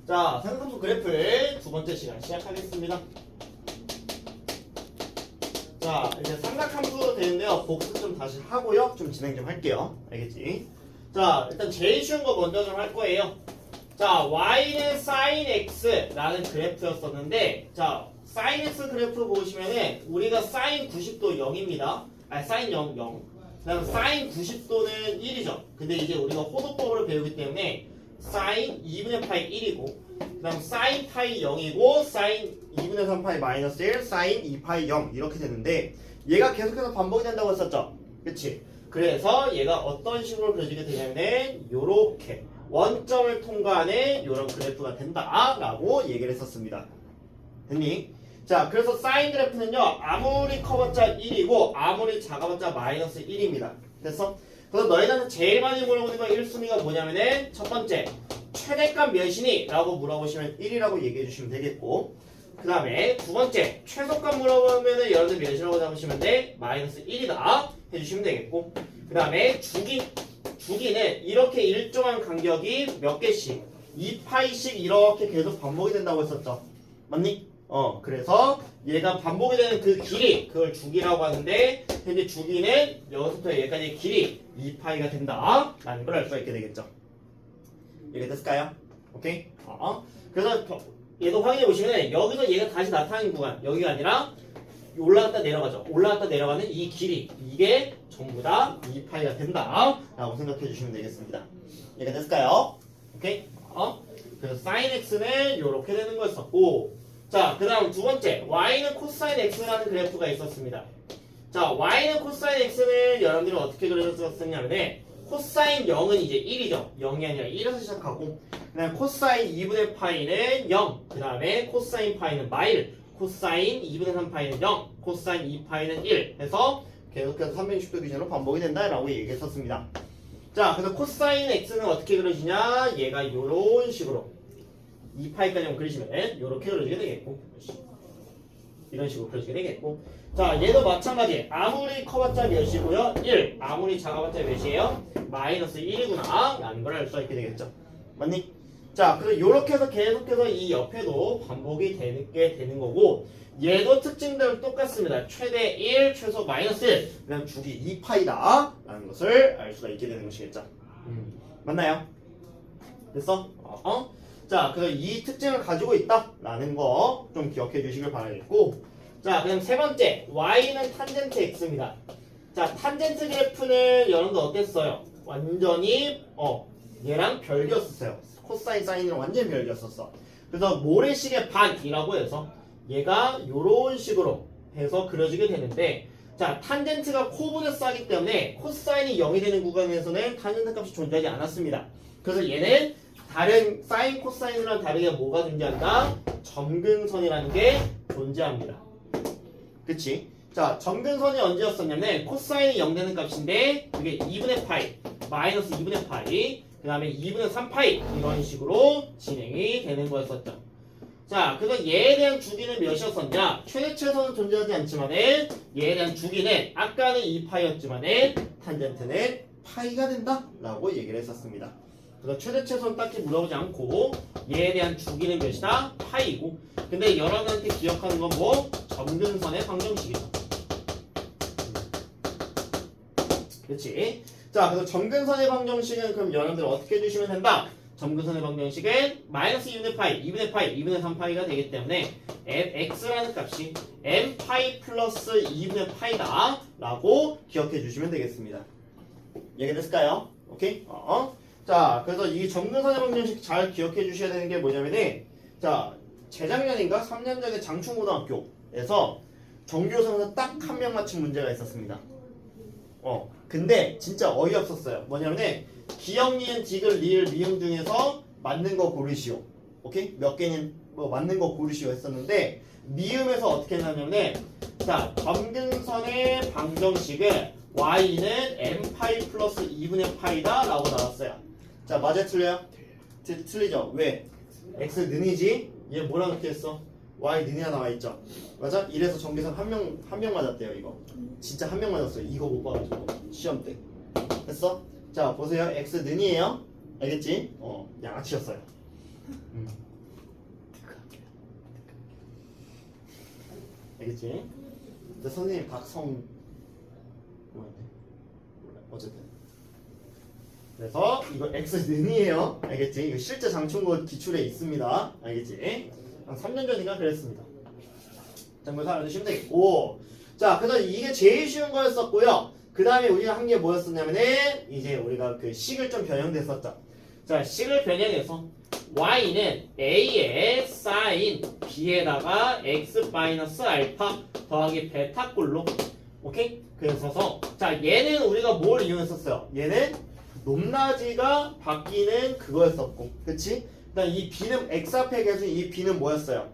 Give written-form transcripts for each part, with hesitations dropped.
자, 상상수 그래프의 두 번째 시간 시작하겠습니다. 자, 이제 삼각함수 되는데요. 복습 좀 다시 하고요. 좀 진행 좀 할게요. 알겠지? 자, 일단 제일 쉬운 거 먼저 좀 할 거예요. 자, y는 sin x라는 그래프였었는데, 자, sin x 그래프 보시면은 우리가 sin 90도 0입니다. 아니, sin 0, 0. 그 다음 sin 90도는 1이죠. 근데 이제 우리가 호도법을 배우기 때문에 sin 2분의 파이 1이고, 그 다음 sin 파이 0이고, sin 2분의 3파이 마이너스 1, sin 2파이 0 이렇게 되는데, 얘가 계속해서 반복이 된다고 했었죠. 그치? 그래서 얘가 어떤 식으로 그려지게 되냐면은 요렇게 원점을 통과하는 이런 그래프가 된다라고 얘기를 했었습니다. 됐니? 자, 그래서 사인 그래프는요, 아무리 커봤자 1이고 아무리 작아봤자 마이너스 1입니다. 됐어? 그래서 너희한테 제일 많이 물어보는 거 1순위가 뭐냐면은 첫 번째, 최대값 몇이니? 라고 물어보시면 1이라고 얘기해 주시면 되겠고, 그 다음에 두 번째, 최소값 물어보면은 여러분들 몇이라고 잡으시면 돼? 마이너스 1이다 해주시면 되겠고, 그 다음에 주기는 이렇게 일정한 간격이 몇 개씩 2파이씩 이렇게 계속 반복이 된다고 했었죠. 맞니? 그래서 얘가 반복이 되는 그 길이, 그걸 주기라고 하는데, 현재 주기는 여기서부터 여기까지의 길이 2파이가 된다 라는 걸 알 수가 있게 되겠죠. 이해됐을까요? 오케이? 그래서 얘도 확인해 보시면 여기서 얘가 다시 나타나는 구간, 여기가 아니라 올라갔다 내려가죠. 올라갔다 내려가는 이 길이, 이게 전부 다 2파이가 된다 라고 생각해 주시면 되겠습니다. 이해가 됐을까요? 오케이? 그래서 sin x는 이렇게 되는 거였었고, 자, 그 다음 두 번째, y는 코사인 x라는 그래프가 있었습니다. 자, y는 코사인 x는 여러분들이 어떻게 그려졌었냐면, 코사인 0은 이제 1이죠. 0이 아니라 1에서 시작하고, 그 다음에 코사인 2분의 파이는 0, 그 다음에 코사인 파이는 마일, 코사인 2분의 3 파이는 0, 코사인 2 파이는 1 해서 계속해서 360도 기준으로 반복이 된다라고 얘기했었습니다. 자, 그래서 코사인 x는 어떻게 그려지냐? 얘가 이런 식으로 2파이까지만 그리시면 이렇게 그려지게 되겠고, 이런 식으로 그려지게 되겠고, 자, 얘도 마찬가지. 아무리 커봤자 몇이고요? 1. 아무리 작아봤자 몇이에요? 마이너스 1이구나 라는 걸 알 수 있게 되겠죠. 맞니? 자, 그래서 이렇게 해서 계속해서 이 옆에도 반복이 되게 되는 거고, 얘도 특징들은 똑같습니다. 최대 1, 최소 마이너스 1, 그냥 주기 2파이다 라는 것을 알 수가 있게 되는 것이겠죠. 맞나요? 됐어? 자, 그래서 이 특징을 가지고 있다 라는 거 좀 기억해 주시길 바라겠고, 자, 그다음 세 번째, y는 탄젠트 x입니다. 자, 탄젠트 그래프는 여러분들 어땠어요? 완전히 얘랑 별개였었어요. 코사인 사인이랑 완전히 별개였었어. 그래서 모래시계 반이라고 해서 얘가 요런 식으로 해서 그려지게 되는데, 자, 탄젠트가 코보다 싸기 때문에 코사인이 0이 되는 구간에서는 탄젠트 값이 존재하지 않았습니다. 그래서 얘는 다른 사인 코사인이랑 다르게 뭐가 존재한다? 점근선이라는 게 존재합니다. 그치? 자, 점근선이 언제였었냐면 코사인이 0 되는 값인데 그게 2분의 파이, 마이너스 2분의 파이, 그 다음에 2분의 3파이 이런 식으로 진행이 되는 거였었죠. 자, 그래서 얘에 대한 주기는 몇이었었냐? 최대체에서는 존재하지 않지만은 얘에 대한 주기는 아까는 2파이였지만은 탄젠트는 파이가 된다 라고 얘기를 했었습니다. 그래서 최대체에서는 딱히 물어보지 않고 얘에 대한 주기는 몇이다? 파이고, 근데 여러분한테 기억하는 건 뭐? 점근선의 방정식이죠. 그렇지? 자, 그래서 점근선의 방정식은 그럼 여러분들 어떻게 해주시면 된다? 점근선의 방정식은 마이너스 2분의 파이, 2분의 파이, 2분의 3파이가 되기 때문에 x라는 값이 m파이 플러스 2분의 파이다 라고 기억해 주시면 되겠습니다. 이해됐을까요? 오케이? 자, 그래서 이 점근선의 방정식 잘 기억해 주셔야 되는 게 뭐냐면은, 자, 재작년인가 3년 전에 장충고등학교에서 정규yo상에서 딱 한 명 맞춘 문제가 있었습니다. 근데 진짜 어이없었어요. 뭐냐면은 기역, 니은, 디귿, 리을, 미음 중에서 맞는 거 고르시오. 오케이? 몇 개는 뭐 맞는 거 고르시오 했었는데, 미음에서 어떻게 했냐면은, 자, 점근선의 방정식은 y는 m파이 플러스 2분의 파이다 라고 나왔어요. 자, 맞아 틀려요? 틀리죠? 왜? x 는이지? 얘 뭐라 그렇게 했어? y 는이라 나와있죠? 맞아? 이래서 정규선 한 명 맞았대요. 이거 진짜 한 명 맞았어요. 이거 못 봐가지고 시험 때. 됐어? 자, 보세요. x 는이에요. 알겠지? 양아치였어요. 알겠지? 근데 선생님 각성 뭐였네? 몰라. 어쨌든 그래서 이거 x는이에요. 알겠지? 이거 실제 장충고 기출에 있습니다. 알겠지? 한 3년 전인가 그랬습니다. 참고해서 알아두시면 되겠고, 자, 그래서 이게 제일 쉬운 거였었고요. 그 다음에 우리가 한 게 뭐였었냐면은 이제 우리가 그 식을 좀 변형됐었죠. 자, 식을 변형해서 y는 a의 sin b에다가 x 마이너스 알파 더하기 베타 꼴로, 오케이? 그래서 자, 얘는 우리가 뭘 이용했었어요? 얘는 높낮이가 바뀌는 그거였었고, 그치? 그다음 이 b는 x 앞에 계신 이 b는 뭐였어요?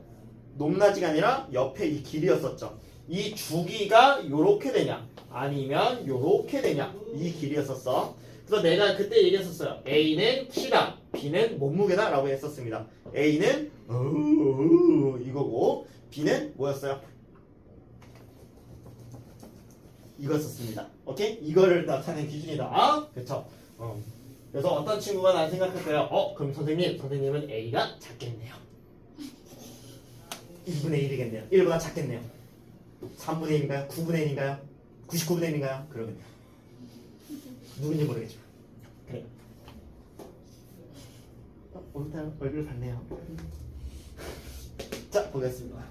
높낮이가 아니라 옆에 이 길이였었죠. 이 주기가 요렇게 되냐 아니면 요렇게 되냐 이 길이었었어. 그래서 내가 그때 얘기했었어요. A는 키다, B는 몸무게다 라고 했었습니다. A는 이거고 B는 뭐였어요? 이거였었습니다. 오케이? 이거를 나타낸 기준이다. 그쵸? 그래서 어떤 친구가 난 생각했어요. 그럼 선생님은 A가 작겠네요. 2분의 1이겠네요. 1보다 작겠네요. 3분의 1인가요? 9분의 1인가요? 99분의 1인가요? 그러겠네요. 누군지 모르겠지만. 그래요. 오늘따라 얼굴 봤네요. 자, 보겠습니다.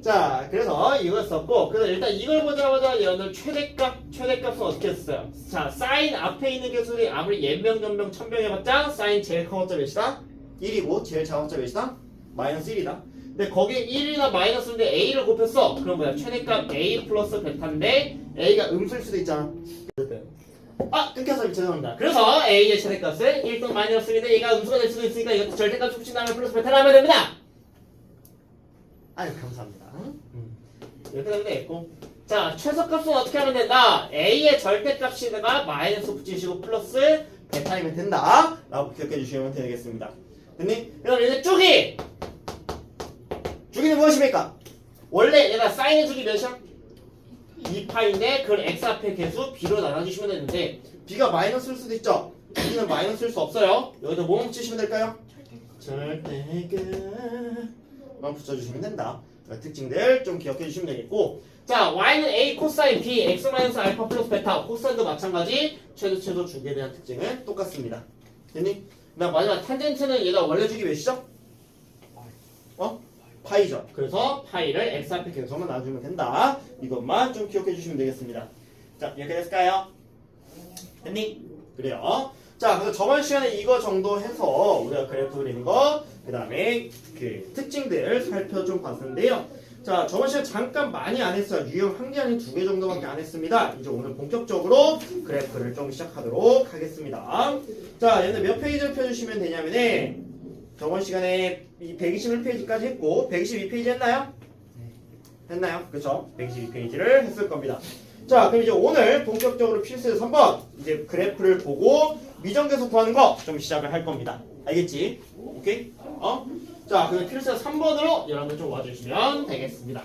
자, 그래서 이거였었고, 그래서 일단 이걸 보자마자 여러분들 최대값은 어떻게 했어요? 자, 사인 앞에 있는 개수들이 아무리 연명, 전명, 천병 해봤자 사인 제일 큰 합자 몇이다? 1이고 제일 작은 합자 몇이다? 마이너스 1이다. 근데 거기에 1이나 마이너스인데 a를 곱했어. 그럼 뭐야? 최대값 a 플러스 베타인데 a가 음수일 수도 있잖아. 끊겨서 죄송합니다. 그래서 a의 최대값은 1 또는 마이너스 1인데 얘가 음수가 될 수도 있으니까 이것도 절대값 붙인 다음에 플러스 베타를 하면 됩니다. 아유, 감사합니다. 이렇게 되면 되겠고, 자, 최소값은 어떻게 하면 된다? a의 절대값이다가 마이너스 붙이시고 플러스 베타이면 된다 라고 기억해 주시면 되겠습니다. 됐니? 그럼 이제 주기는 무엇입니까? 원래 얘가 사인의 주기 몇이야? 2파인데 그걸 x 앞에 계수 b로 나눠주시면 되는데 b가 마이너스일 수도 있죠? b는 마이너스일 수 없어요. 여기다 뭐 붙이시면 될까요? 절대값만 붙여주시면 된다. 특징들 좀 기억해 주시면 되겠고, 자, y는 a 코사인 b x 마이너스 알파 플러스 베타, 코사인도 마찬가지 최소 주기에 대한 특징은 똑같습니다. 됐니? 그다음 마지막 탄젠트는 얘가 원래 주기 몇이죠? 파이죠. 그래서 파이를 x 앞에 계속만 놔주면 된다. 이것만 좀 기억해 주시면 되겠습니다. 자, 이렇게 됐을까요? 됐니? 그래요. 자, 그래서 저번 시간에 이거 정도 해서 우리가 그래프 그리는 거, 그 다음에 그 특징들 살펴 좀 봤는데요. 자, 저번 시간에 잠깐 많이 안 했어요. 유형 한 개 아닌 2개 정도밖에 안 했습니다. 이제 오늘 본격적으로 그래프를 좀 시작하도록 하겠습니다. 자, 얘는 몇 페이지를 펴주시면 되냐면은 저번 시간에 이 121페이지까지 했고 122페이지 했나요? 했나요? 그쵸? 122페이지를 했을 겁니다. 자, 그럼 이제 오늘 본격적으로 필수에서 3번 이제 그래프를 보고 미정계수 구하는 거 좀 시작을 할 겁니다. 알겠지? 오케이? 자, 그럼 필수에서 3번으로 여러분들 좀 와주시면 되겠습니다.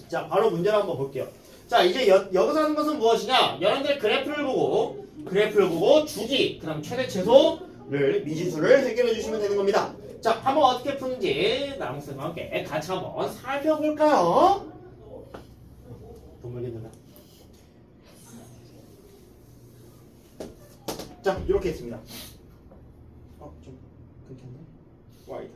자, 바로 문제를 한번 볼게요. 자, 이제 여기서 하는 것은 무엇이냐? 여러분들 그래프를 보고 주기, 그 다음 최대 최소를 미지수를 해결해 주시면 되는 겁니다. 자, 한번 어떻게 푸는지 나무쌤과 함께 같이 한번 살펴볼까요? 동물견이다. 자, 이렇게 했습니다. 좀 끊겼네. Y다.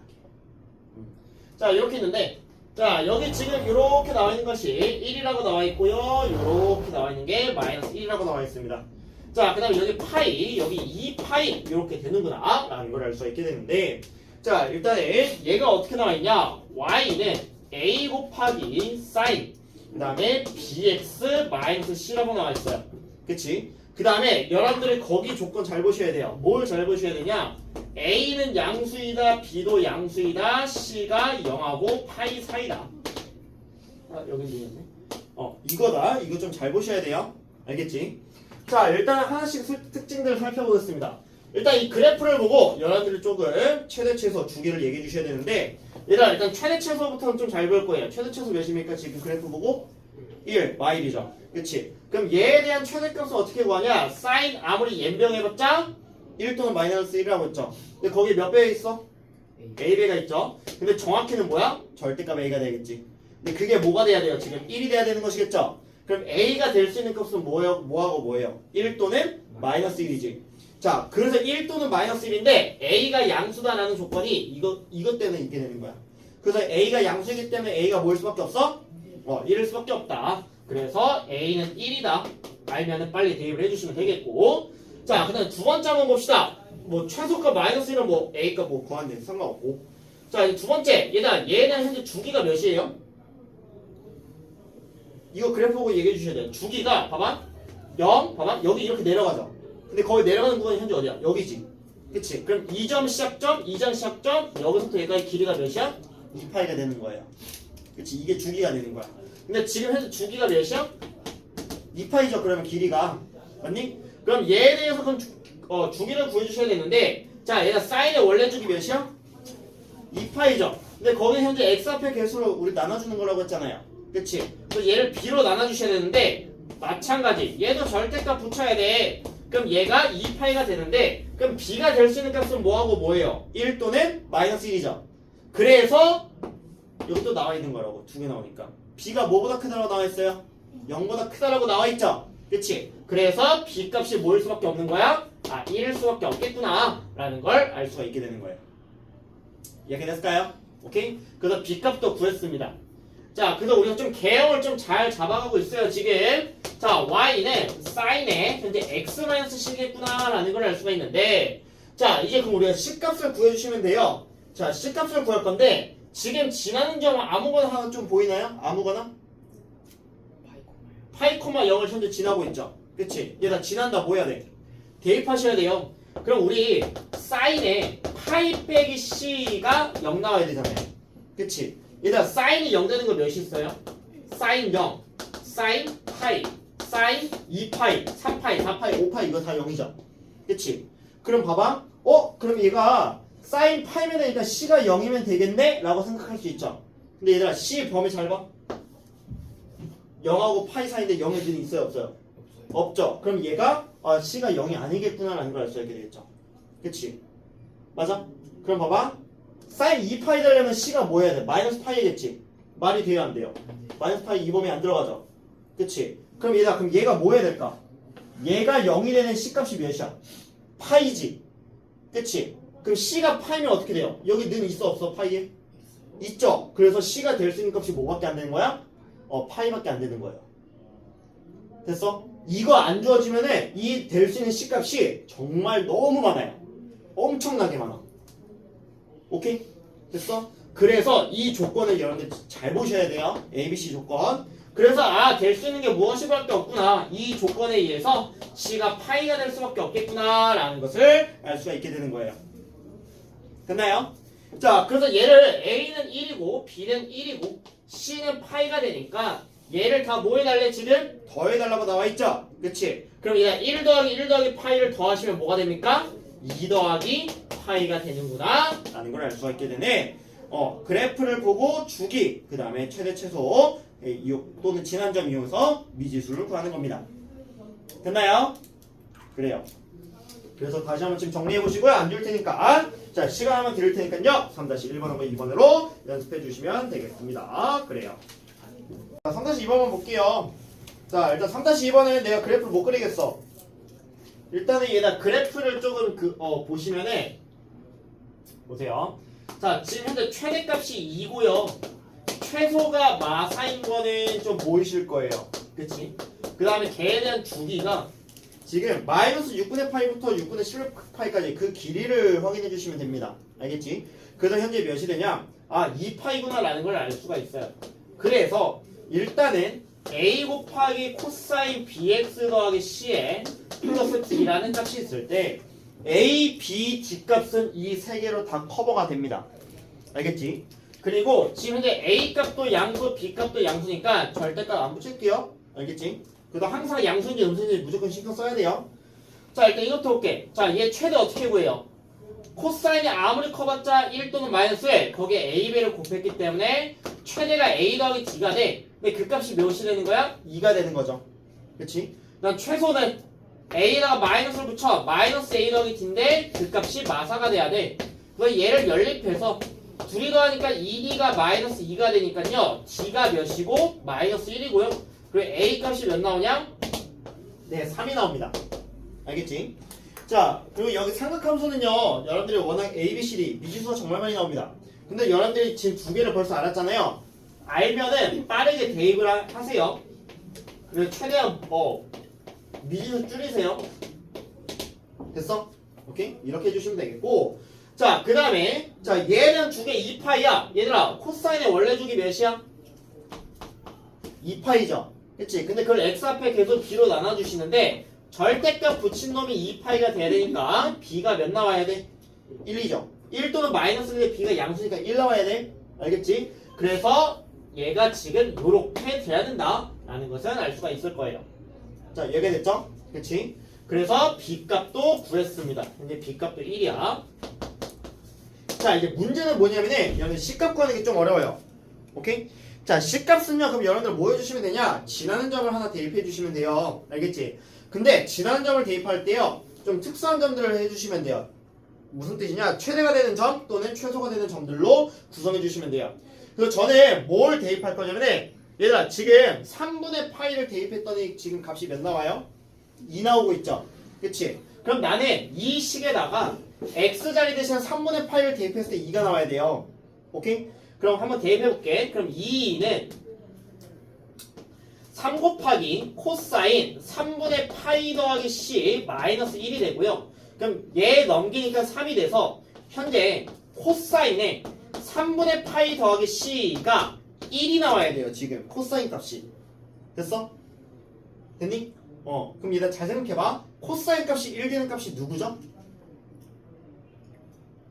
자, 이렇게 있는데, 자, 여기 지금 이렇게 나와 있는 것이 1이라고 나와 있고요. 이렇게 나와 있는 게 마이너스 1이라고 나와 있습니다. 자, 그 다음에 여기 파이, 여기 2파이 이렇게 되는구나 라는 걸 알 수 있게 되는데, 자, 일단은 얘가 어떻게 나와 있냐? Y는 A 곱하기 sin, 그 다음에 bx 마이너스 c라고 나와 있어요. 그치? 그 다음에 여러분들이 거기 조건 잘 보셔야 돼요. 뭘 잘 보셔야 되냐? A는 양수이다, B도 양수이다, C가 0하고 파이 사이다. 여기 있네. 이거다. 이거 좀 잘 보셔야 돼요. 알겠지? 자, 일단 하나씩 특징들을 살펴보겠습니다. 일단 이 그래프를 보고 여러분들이 조금 최대 최소 주기를 얘기해 주셔야 되는데, 일단 최대 최소부터는 좀 잘 볼 거예요. 최대 최소 몇입니까? 지금 그래프 보고 1, 마일이죠. 그치? 그럼 얘에 대한 최대값은 어떻게 구하냐? 사인 아무리 연병해봤자 1 또는 마이너스 1이라고 했죠. 근데 거기 몇 배에 있어? AB가 있죠. 근데 정확히는 뭐야? 절대값 A가 되겠지. 근데 그게 뭐가 돼야 돼요? 지금 1이 돼야 되는 것이겠죠? 그럼 A가 될 수 있는 값은 뭐하고 뭐예요? 1 또는 마이너스 1이지. 자, 그래서 1 또는 마이너스 1인데 A가 양수다라는 조건이 이것 때문에 있게 되는 거야. 그래서 A가 양수이기 때문에 A가 뭐일 수밖에 없어? 1일 수밖에 없다. 그래서 A는 1이다. 알면은 빨리 대입을 해주시면 되겠고. 자, 그 다음에 두 번째 한번 봅시다. 뭐 최소값 마이너스 1은 뭐 A값 뭐 구하는데 상관없고. 자, 이제 두 번째. 얘는 현재 주기가 몇이에요? 이거 그래프 보고 얘기해 주셔야 돼요. 주기가 봐봐. 0, 봐봐. 여기 이렇게 내려가죠. 근데 거기 내려가는 구간이 현재 어디야? 여기지. 그치? 그럼 2점 시작점, 2점 시작점, 여기서부터 여기까지 길이가 몇이야? 2파이가 되는 거예요. 그치? 이게 주기가 되는 거야. 근데 지금 현재 주기가 몇이야? 2파이죠. 그러면 길이가. 맞니? 그럼 얘에 대해서 그럼 주기를 구해주셔야 되는데, 자, 얘가 사인의 원래 주기 몇이야? 2파이죠. 근데 거기 현재 x 앞에 개수로 우리 나눠주는 거라고 했잖아요. 그치? 그래서 얘를 b로 나눠주셔야 되는데, 마찬가지. 얘도 절대값 붙여야 돼. 그럼 얘가 2파이가 되는데, 그럼 b가 될 수 있는 값은 뭐하고 뭐예요? 1 또는 마이너스 1이죠. 그래서 여기도 나와 있는 거라고. 두 개 나오니까. b가 뭐보다 크다라고 나와 있어요? 0보다 크다라고 나와 있죠? 그치? 그래서 b 값이 뭐일 수밖에 없는 거야? 1일 수밖에 없겠구나 라는 걸 알 수가 있게 되는 거예요. 이해가 됐을까요? 오케이? 그래서 b 값도 구했습니다. 자, 그래서 우리가 좀 개형을 좀 잘 잡아가고 있어요, 지금. 자, y는 sin에 현재 x-c겠구나 라는 걸 알 수가 있는데, 자, 이제 그럼 우리가 c값을 구해주시면 돼요. 자, c값을 구할 건데, 지금 지나는 점 아무거나 하나 좀 보이나요? 아무거나? 파이, 0을 현재 지나고 있죠. 그치? 얘다 지난다 뭐 해야 돼? 대입하셔야 돼요. 그럼 우리 사인에 파이 빼기 c가 0 나와야 되잖아요. 그치? 얘들아 사인이 0 되는 거 몇이 있어요? 사인 0, 사인 파이, 사인 2파이, 3파이, 4파이, 5파이 이거 다 0이죠. 그치? 그럼 봐봐. 그럼 얘가 사인 파이면 되니까 c가 0이면 되겠네? 라고 생각할 수 있죠. 근데 얘들아 c 범위 잘 봐. 0하고 파이 사이인데 0의 진이 있어요? 없어요? 없죠. 그럼 얘가 c가 0이 아니겠구나 라는 걸 알 수 있게 되겠죠. 그치? 맞아? 그럼 봐봐. 사인 2파이 되려면 c가 뭐 해야 돼? 마이너스 파이겠지? 말이 돼야 안 돼요? 마이너스 파이 이 범위 안 들어가죠? 그치? 그럼 얘가 뭐 해야 될까? 얘가 0이 되는 c 값이 몇이야? 파이지? 그치? 그럼 c가 파이면 어떻게 돼요? 여기 는 있어 없어? 파이에? 있죠? 그래서 c가 될 수 있는 값이 뭐밖에 안 되는 거야? 파이밖에 안 되는 거예요. 됐어? 이거 안 주어지면은 이 될 수 있는 c 값이 정말 너무 많아요. 엄청나게 많아. 오케이? 됐어? 그래서 이 조건을 여러분들 잘 보셔야 돼요. ABC 조건. 그래서 될 수 있는 게 무엇일밖에 없구나. 이 조건에 의해서 c가 파이가 될 수밖에 없겠구나 라는 것을 알 수가 있게 되는 거예요. 됐나요? 자, 그래서 얘를 A는 1이고 B는 1이고 C는 파이가 되니까 얘를 다 뭐 해달래 지금? 더해달라고 나와있죠? 그치? 그럼 얘가 1 더하기 1 더하기 파이를 더하시면 뭐가 됩니까? 2 더하기 파이가 되는구나 라는 걸 알 수가 있게 되네. 그래프를 보고 주기, 그 다음에 최대 최소 또는 지난 점 이용해서 미지수를 구하는 겁니다. 됐나요? 그래요. 그래서 다시 한번 지금 정리해 보시고요. 안 줄 테니까 자, 시간 한번 드릴 테니까요. 3-1번하고 2번으로 연습해 주시면 되겠습니다. 그래요. 자, 3-2번만 볼게요. 자, 일단 3-2번은 내가 그래프를 못 그리겠어. 일단은 얘다 그래프를 조금 보시면은 보세요. 자, 지금 현재 최대값이 2고요. 최소가 마사인 거는 좀 보이실 거예요. 그치? 그 다음에 걔에 대한 주기가 지금 마이너스 6분의 파이부터 6분의 11파이까지 그 길이를 확인해 주시면 됩니다. 알겠지? 그래서 현재 몇이 되냐? 2파이구나 라는 걸 알 수가 있어요. 그래서 일단은 a 곱하기 코사인 bx 더하기 c에 플러스 d라는 값이 있을 때 a, b, d 값은 이 세 개로 다 커버가 됩니다. 알겠지? 그리고 지금 현재 a 값도 양수, b 값도 양수니까 절대값 안 붙일게요. 알겠지? 그래서 항상 양수인지 음수인지 무조건 신경 써야 돼요. 자, 일단 이것도 볼게. 자, 얘 최대 어떻게 구해요? 코사인이 아무리 커봤자 1 또는 마이너스 1 거기에 a배를 곱했기 때문에 최대가 a 더하기 d가 돼. 근데 그 값이 몇이 되는 거야? 2가 되는 거죠. 그치? 난 최소는 a에다가 마이너스를 붙여 마이너스 a 더하기 d인데 그 값이 마사가 돼야 돼. 그 얘를 연립해서 둘이 더하니까 2D가 마이너스 2가 되니까요. D가 몇이고 마이너스 1이고요. 그리고 A 값이 몇 나오냐? 네, 3이 나옵니다. 알겠지? 자, 그리고 여기 삼각함수는요, 여러분들이 워낙 A, B, C, D 미지수가 정말 많이 나옵니다. 근데 여러분들이 지금 두 개를 벌써 알았잖아요. 알면은 빠르게 대입을 하세요. 그리고 최대한 미지수 줄이세요. 됐어? 오케이? 이렇게 해주시면 되겠고, 자, 그 다음에 자, 얘는 두 개 2파이야. 얘들아, 코사인의 원래 주기 몇이야? 2파이죠. 그치? 근데 그걸 x 앞에 계속 b로 나눠주시는데 절대값 붙인 놈이 2파이가 돼야 되니까 b가 몇 나와야 돼? 1이죠. 1 또는 마이너스인데 b가 양수니까 1 나와야 돼. 알겠지? 그래서 얘가 지금 요렇게 돼야 된다 라는 것은 알 수가 있을 거예요. 자, 얘가 됐죠? 그치? 그래서 b값도 구했습니다. 근데 b값도 1이야. 자, 이제 문제는 뭐냐면은 여러분 C값 구하는 게 좀 어려워요. 오케이? 자, C값은요, 그럼 여러분들 뭐 해주시면 되냐? 지나는 점을 하나 대입해 주시면 돼요. 알겠지? 근데 지나는 점을 대입할 때요, 좀 특수한 점들을 해주시면 돼요. 무슨 뜻이냐? 최대가 되는 점 또는 최소가 되는 점들로 구성해 주시면 돼요. 그래서 전에 뭘 대입할 거냐면은 얘들아, 지금 3분의 파이를 대입했더니 지금 값이 몇 나와요? 2 나오고 있죠? 그치? 그럼 나는 이 식에다가 x자리 대신 3분의 파이를 대입했을 때 2가 나와야 돼요. 오케이? 그럼 한번 대입해볼게. 그럼 2는 3 곱하기 코사인 3분의 파이 더하기 c 마이너스 1이 되고요. 그럼 얘 넘기니까 3이 돼서 현재 코사인에 3분의 파이 더하기 c가 1이 나와야 돼요. 지금 코사인 값이. 됐어? 됐니? 그럼 얘들아 잘 생각해봐. 코사인 값이 1 되는 값이 누구죠?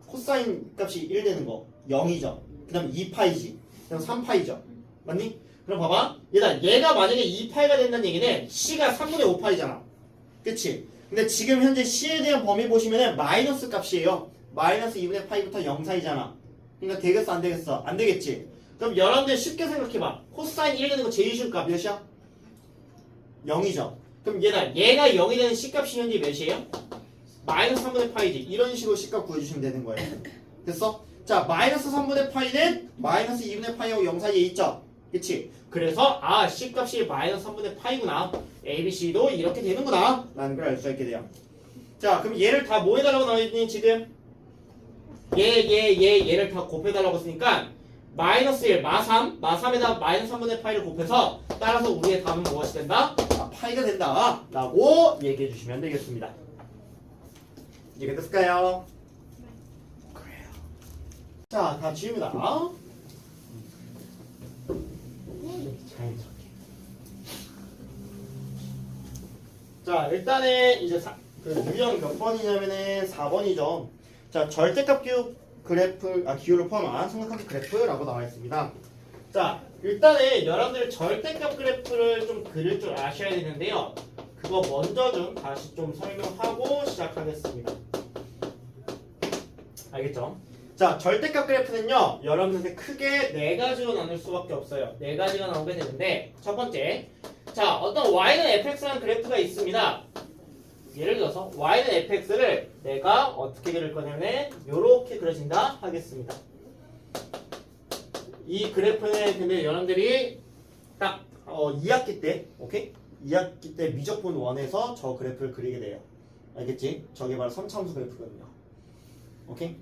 코사인 값이 1 되는 거 0이죠. 그 다음 2파이지. 그 다음 3파이죠. 맞니? 그럼 봐봐. 얘가 만약에 2파이가 된다는 얘기는 C가 3분의 5파이잖아. 그치? 근데 지금 현재 C에 대한 범위 보시면은 마이너스 값이에요. 마이너스 2분의 파이부터 0 사이잖아. 그러니까 되겠어 안 되겠어? 안 되겠지? 그럼 여러분들 쉽게 생각해봐. 코사인 1 되는 거 제일 쉬운 값 몇이야? 0이죠. 그럼 얘가 0이 되는 C값이 현재 몇이에요? 마이너스 3분의 파이지. 이런 식으로 C값 구해주시면 되는 거예요. 됐어? 자, 마이너스 3분의 파이는 마이너스 2분의 파이하고 0 사이에 있죠? 그치? 그래서 C값이 마이너스 3분의 파이구나. A, B, C도 이렇게 되는구나 라는 걸 알 수 있게 돼요. 자, 그럼 얘를 다 뭐 해달라고 나와있니 지금? 얘를 다 곱해달라고 했으니까 마이너스 1, 마3, 마3에다 마이너스 3분의 파이를 곱해서 따라서 우리의 답은 무엇이 된다? 파이가 된다 라고 얘기해 주시면 되겠습니다. 이해가 됐을까요? 그래요. 자, 다 지웁니다. 자연스럽게. 자, 일단은 이제 그 유형 몇 번이냐면은 4번이죠. 자, 절대값 기호를 포함한 삼각함수 그래프라고 나와 있습니다. 자, 일단은 여러분들 절대값 그래프를 좀 그릴 줄 아셔야 되는데요. 그거 먼저 좀 다시 좀 설명하고 시작하겠습니다. 알겠죠? 자, 절대값 그래프는요, 여러분들 크게 네 가지로 나눌 수밖에 없어요. 네 가지가 나오게 되는데, 첫 번째, 자, 어떤 y는 fx라는 그래프가 있습니다. 예를 들어서 y는 fx를 내가 어떻게 그릴 거냐면 요렇게 그려진다 하겠습니다. 이 그래프는 근데 여러분들이 딱 2학기 때, 오케이? 2학기 때 미적분 1에서 저 그래프를 그리게 돼요. 알겠지? 저게 바로 선차함수 그래프거든요. 오케이?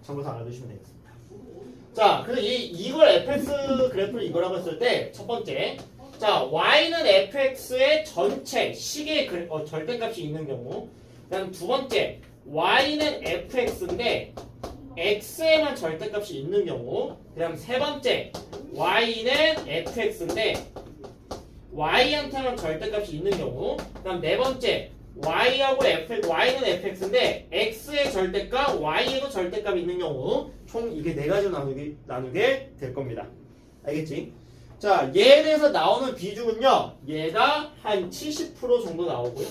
참고서 알아두시면 되겠습니다. 자, 그래서 이걸 fx 그래프를 이거라고 했을 때 첫 번째, 자, y는 fx의 전체 식의 절대값이 있는 경우, 그다음 두 번째, y는 fx인데 x에만 절대값이 있는 경우, 그다음 세 번째, y는 fx인데 y한테만 절대값이 있는 경우, 그다음 네 번째, y는 fx인데 x의 절대값, y에도 절대값이 있는 경우, 총 이게 네 가지로 나누게 될 겁니다. 알겠지? 자, 얘에 대해서 나오는 비중은요, 얘가 한 70% 정도 나오고요.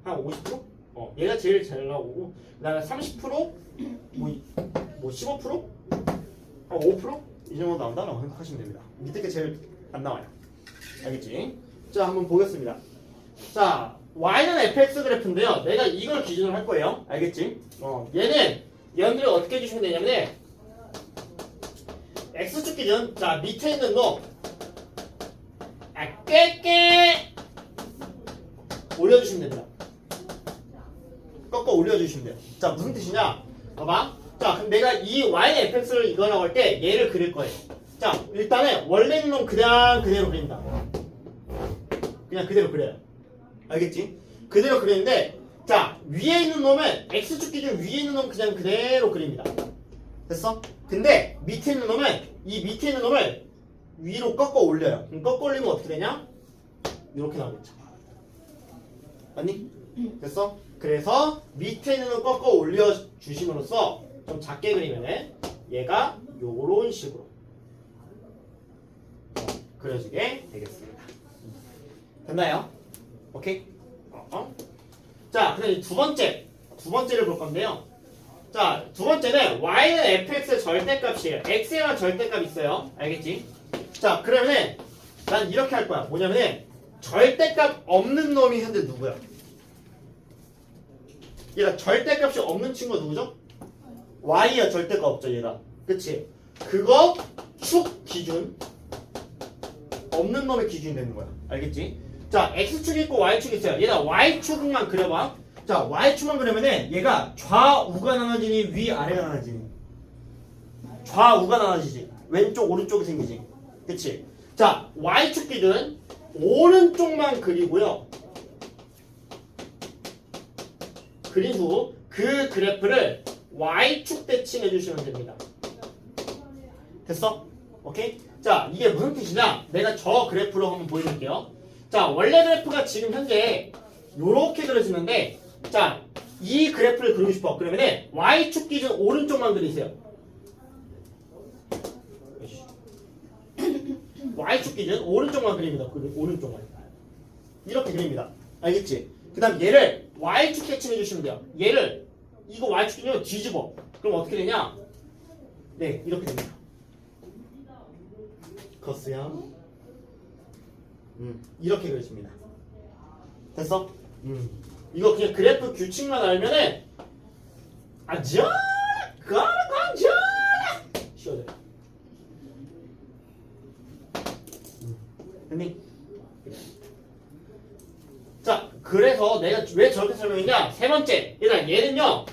한 50%? 얘가 제일 잘 나오고, 그 다음에 30%? 뭐 15%? 한 5%? 이 정도 나온다라고 생각하시면 됩니다. 밑에 게 제일 안 나와요. 알겠지? 자, 한번 보겠습니다. 자, y는 fx 그래프인데요. 내가 이걸 기준으로 할 거예요. 알겠지? 얘는 얘네들을 어떻게 해주시면 되냐면 x축 기준 자 밑에 있는 놈 깨깨 올려주시면 됩니다. 꺾어 올려주시면 돼요. 자 무슨 뜻이냐 봐봐. 자 그럼 내가 이 y fx를 이거라고 할 때 얘를 그릴 거예요. 자 일단은 원래 있는 놈 그냥 그대로 그린다. 그냥 그대로 그려요. 알겠지? 그대로 그리는데 자 위에 있는 놈은 x축 기준 위에 있는 놈 그냥 그대로 그립니다. 됐어? 근데 밑에 있는 놈은 이 밑에 있는 놈을 위로 꺾어 올려요. 그럼 꺾어 올리면 어떻게 되냐? 이렇게 나오겠죠. 맞니? 됐어? 그래서 밑에 있는 놈 꺾어 올려 주심으로써 좀 작게 그리면은 얘가 요런 식으로 그려지게 되겠습니다. 됐나요? 오케이? 자, 그다음 두 번째를 볼 건데요. 자, 두 번째는 y는 fx의 절대값이에요. x에만 절대값 있어요. 알겠지? 자, 그러면은 난 이렇게 할 거야. 뭐냐면은 절대값 없는 놈이 현재 누구야? 얘가 절대값이 없는 친구가 누구죠? y야 절대값 없죠, 얘가. 그치? 그거 축 기준 없는 놈의 기준이 되는 거야. 알겠지? 자, x축이 있고 y축이 있어요. 얘가 y축만 그려봐. 자, y축만 그러면은 얘가 좌우가 나눠지니 위아래가 나눠지니? 좌우가 나눠지지. 왼쪽 오른쪽이 생기지. 그치? 자, y축 기준 오른쪽만 그리고요. 그린 후 그 그래프를 y축 대칭해 주시면 됩니다. 됐어? 오케이? 자, 이게 무슨 뜻이냐? 내가 저 그래프로 한번 보여드릴게요. 자, 원래 그래프가 지금 현재 요렇게 그려지는데 자, 이 그래프를 그리고 싶어. 그러면은 y축 기준 오른쪽만 그리세요. y축 기준 오른쪽만 그립니다. 오른쪽만. 이렇게 그립니다. 알겠지? 그 다음 얘를 y축 대칭해 주시면 돼요. 얘를 이거 y축 기준으로 뒤집어. 그럼 어떻게 되냐? 네, 이렇게 됩니다. 거스야. 이렇게 그려집니다. 됐어? 이거 그냥 그래프 규칙만 알면은 아주 가라가자 쉬워져요. 됐니? 자, 그래서 내가 왜 저렇게 설명했냐? 세 번째, 얘는요,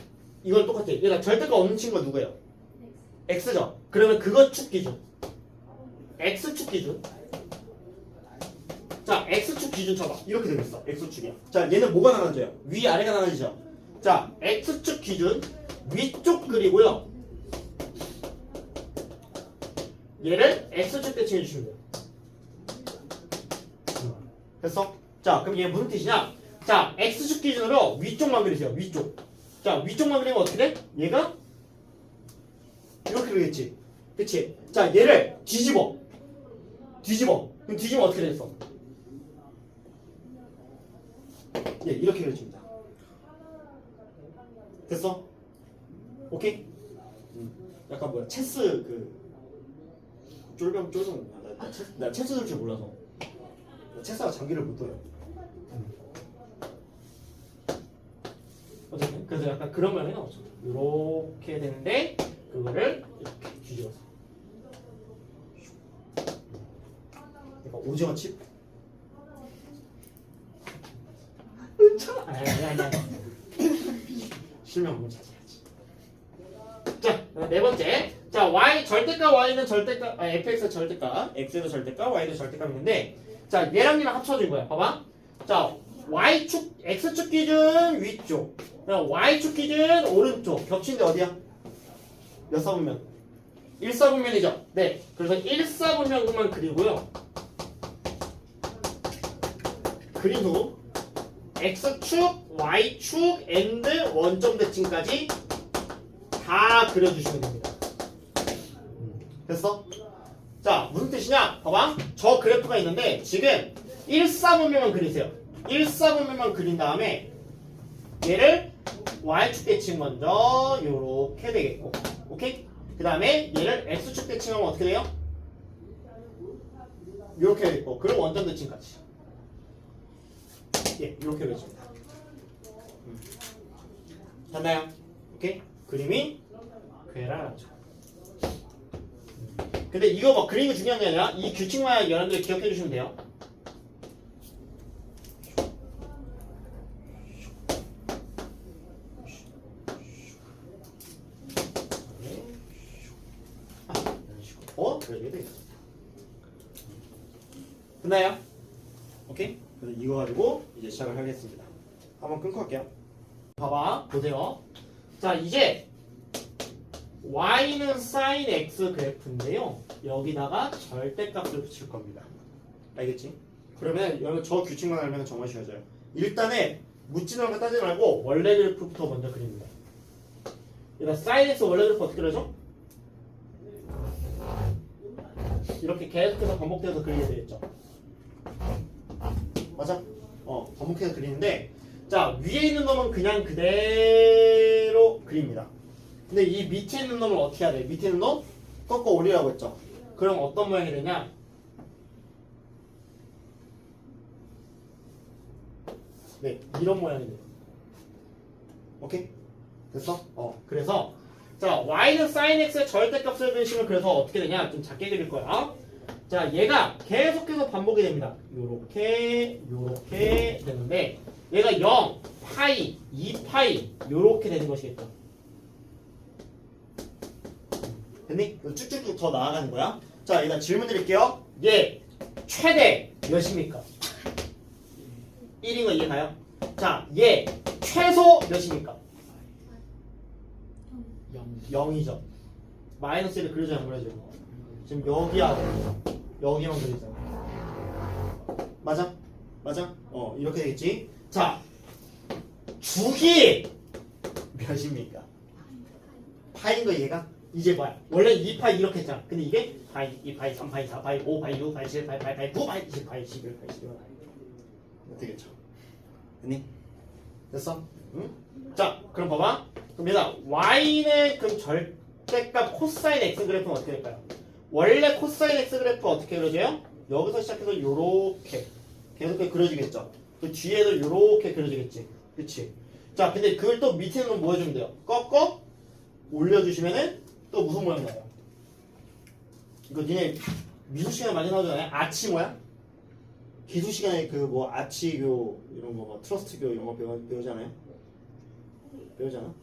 이건 똑같아. 얘가 절대값 없는 친구가 누구예요? x죠. 그러면 그거 축 기준, x축 기준. 자, x축 기준 쳐봐. 이렇게 되겠어. x축이야. 자, 얘는 뭐가 나눠져요? 위 아래가 나눠지죠. 자, x축 기준 위쪽 그리고요. 얘를 x축 대칭해 주시면 돼요. 됐어? 자, 그럼 얘 무슨 뜻이냐? 자, x축 기준으로 위쪽만 그리세요. 위쪽. 자, 위쪽만 그리면 어떻게 돼? 얘가 이렇게 그리겠지. 그치? 자, 얘를 뒤집어. 그럼 뒤집으면 어떻게 됐어? 예, 이렇게 그려집니다. 됐어? 오케이? 약간 뭐야, 체스 쫄병 나 체스 둘 줄 몰라서 체스가 장기를 못 둬요. 어쨌든 그래서 약간 그런 면이 나오죠. 이렇게 되는데 그거를 이렇게 뒤집어서 약간 오징어 칩? 아니 실명 너무 자세하지. 자, 네 번째. 자, y 절대값 y는 절대값 fx의 절대값 x는 절대값 y는 절대값 있는데 자, 얘랑 얘랑 합쳐진 거야. 봐봐. 자, y축 x축 기준 위쪽 그럼 y축 기준 오른쪽 겹치는데 어디야? 몇 사분면? 1사분면이죠. 네. 그래서 1사분면만 그리고요. 그린 후 x축, y축, and 원점 대칭까지 다 그려주시면 됩니다. 됐어? 자, 무슨 뜻이냐? 봐봐. 저 그래프가 있는데 지금 1사분면만 그리세요. 1사분면만 그린 다음에 얘를 y축 대칭 먼저 요렇게 되겠고, 오케이? 그 다음에 얘를 x축 대칭하면 어떻게 돼요? 요렇게 되겠고, 그리고 원점 대칭까지. 예, 이렇게 그려집니다. 됐나요? 오케이? 그림이 괴랄하죠. 근데 이거 뭐 그리는 게 중요한 게 아니라 이 규칙만 여러분들 기억해 주시면 돼요. 그래 되겠다. 됐나요? 오케이? 그래서 이거 가지고 이제 시작을 하겠습니다. 한번 끊고 할게요. 봐봐, 보세요. 자, 이제 y는 sin x 그래프인데요. 여기다가 절대값을 붙일 겁니다. 알겠지? 그러면 여러분 저 규칙만 알면 정말 쉬워져요. 일단은 묻지는 거 따지지 말고 원래 그래프부터 먼저 그립니다. 일단 sin x 원래 그래프 어떻게 그려져? 이렇게 계속해서 반복돼서 그리게 되겠죠. 맞아? 반복해서 그리는데, 자, 위에 있는 놈은 그냥 그대로 그립니다. 근데 이 밑에 있는 놈을 어떻게 해야 돼? 밑에 있는 놈 꺾어 올리라고 했죠. 그럼 어떤 모양이 되냐? 네, 이런 모양이 돼요. 오케이? 됐어? 그래서 자, y는 sin x의 절대값을 그리시면 그래서 어떻게 되냐? 좀 작게 그릴 거야. 자, 얘가 계속해서 반복이 됩니다. 요렇게 되는데 얘가 0, 파이, 2파이 요렇게 되는 것이겠죠. 됐니? 쭉쭉쭉 더 나아가는 거야. 자, 일단 질문 드릴게요. 얘 최대 몇입니까? 1인 거 이해가요? 자, 얘 최소 몇입니까? 0이죠. 마이너스 1을 그려줘야 안 그려줘요? 지금 여기야 여기만 그리잖아. 맞아? 맞아? 이렇게 되겠지? 자, 주기 몇입니까? 파인 거 얘가? 이제 뭐야? 원래 2파이 이렇게 했잖아. 근데 이게 파이, 2파이, 3파이, 4파이, 5파이, 6파이, 7파이, 8파이, 9파이, 10파이, 11파이, 12파이. 되겠죠? 됐니? 됐어? 응? 자, 그럼 봐봐. 그럼 얘가 y는 그럼 절대값 코사인 x 그래프는 어떻게 될까요? 원래 코사인 x 그래프 어떻게 그려져요? 여기서 시작해서 요렇게 계속 그려지겠죠. 그 뒤에도 요렇게 그려지겠지. 그치? 자, 근데 그걸 또 밑에는 뭐 해주면 돼요? 꺾어 올려주시면은 또 무슨 모양 나요? 이거 니네 미술 시간에 많이 나오잖아요. 아치 모양? 기술 시간에 그 뭐 아치교 이런 거 뭐 트러스트교 이런 거 배우잖아요. 배우잖아.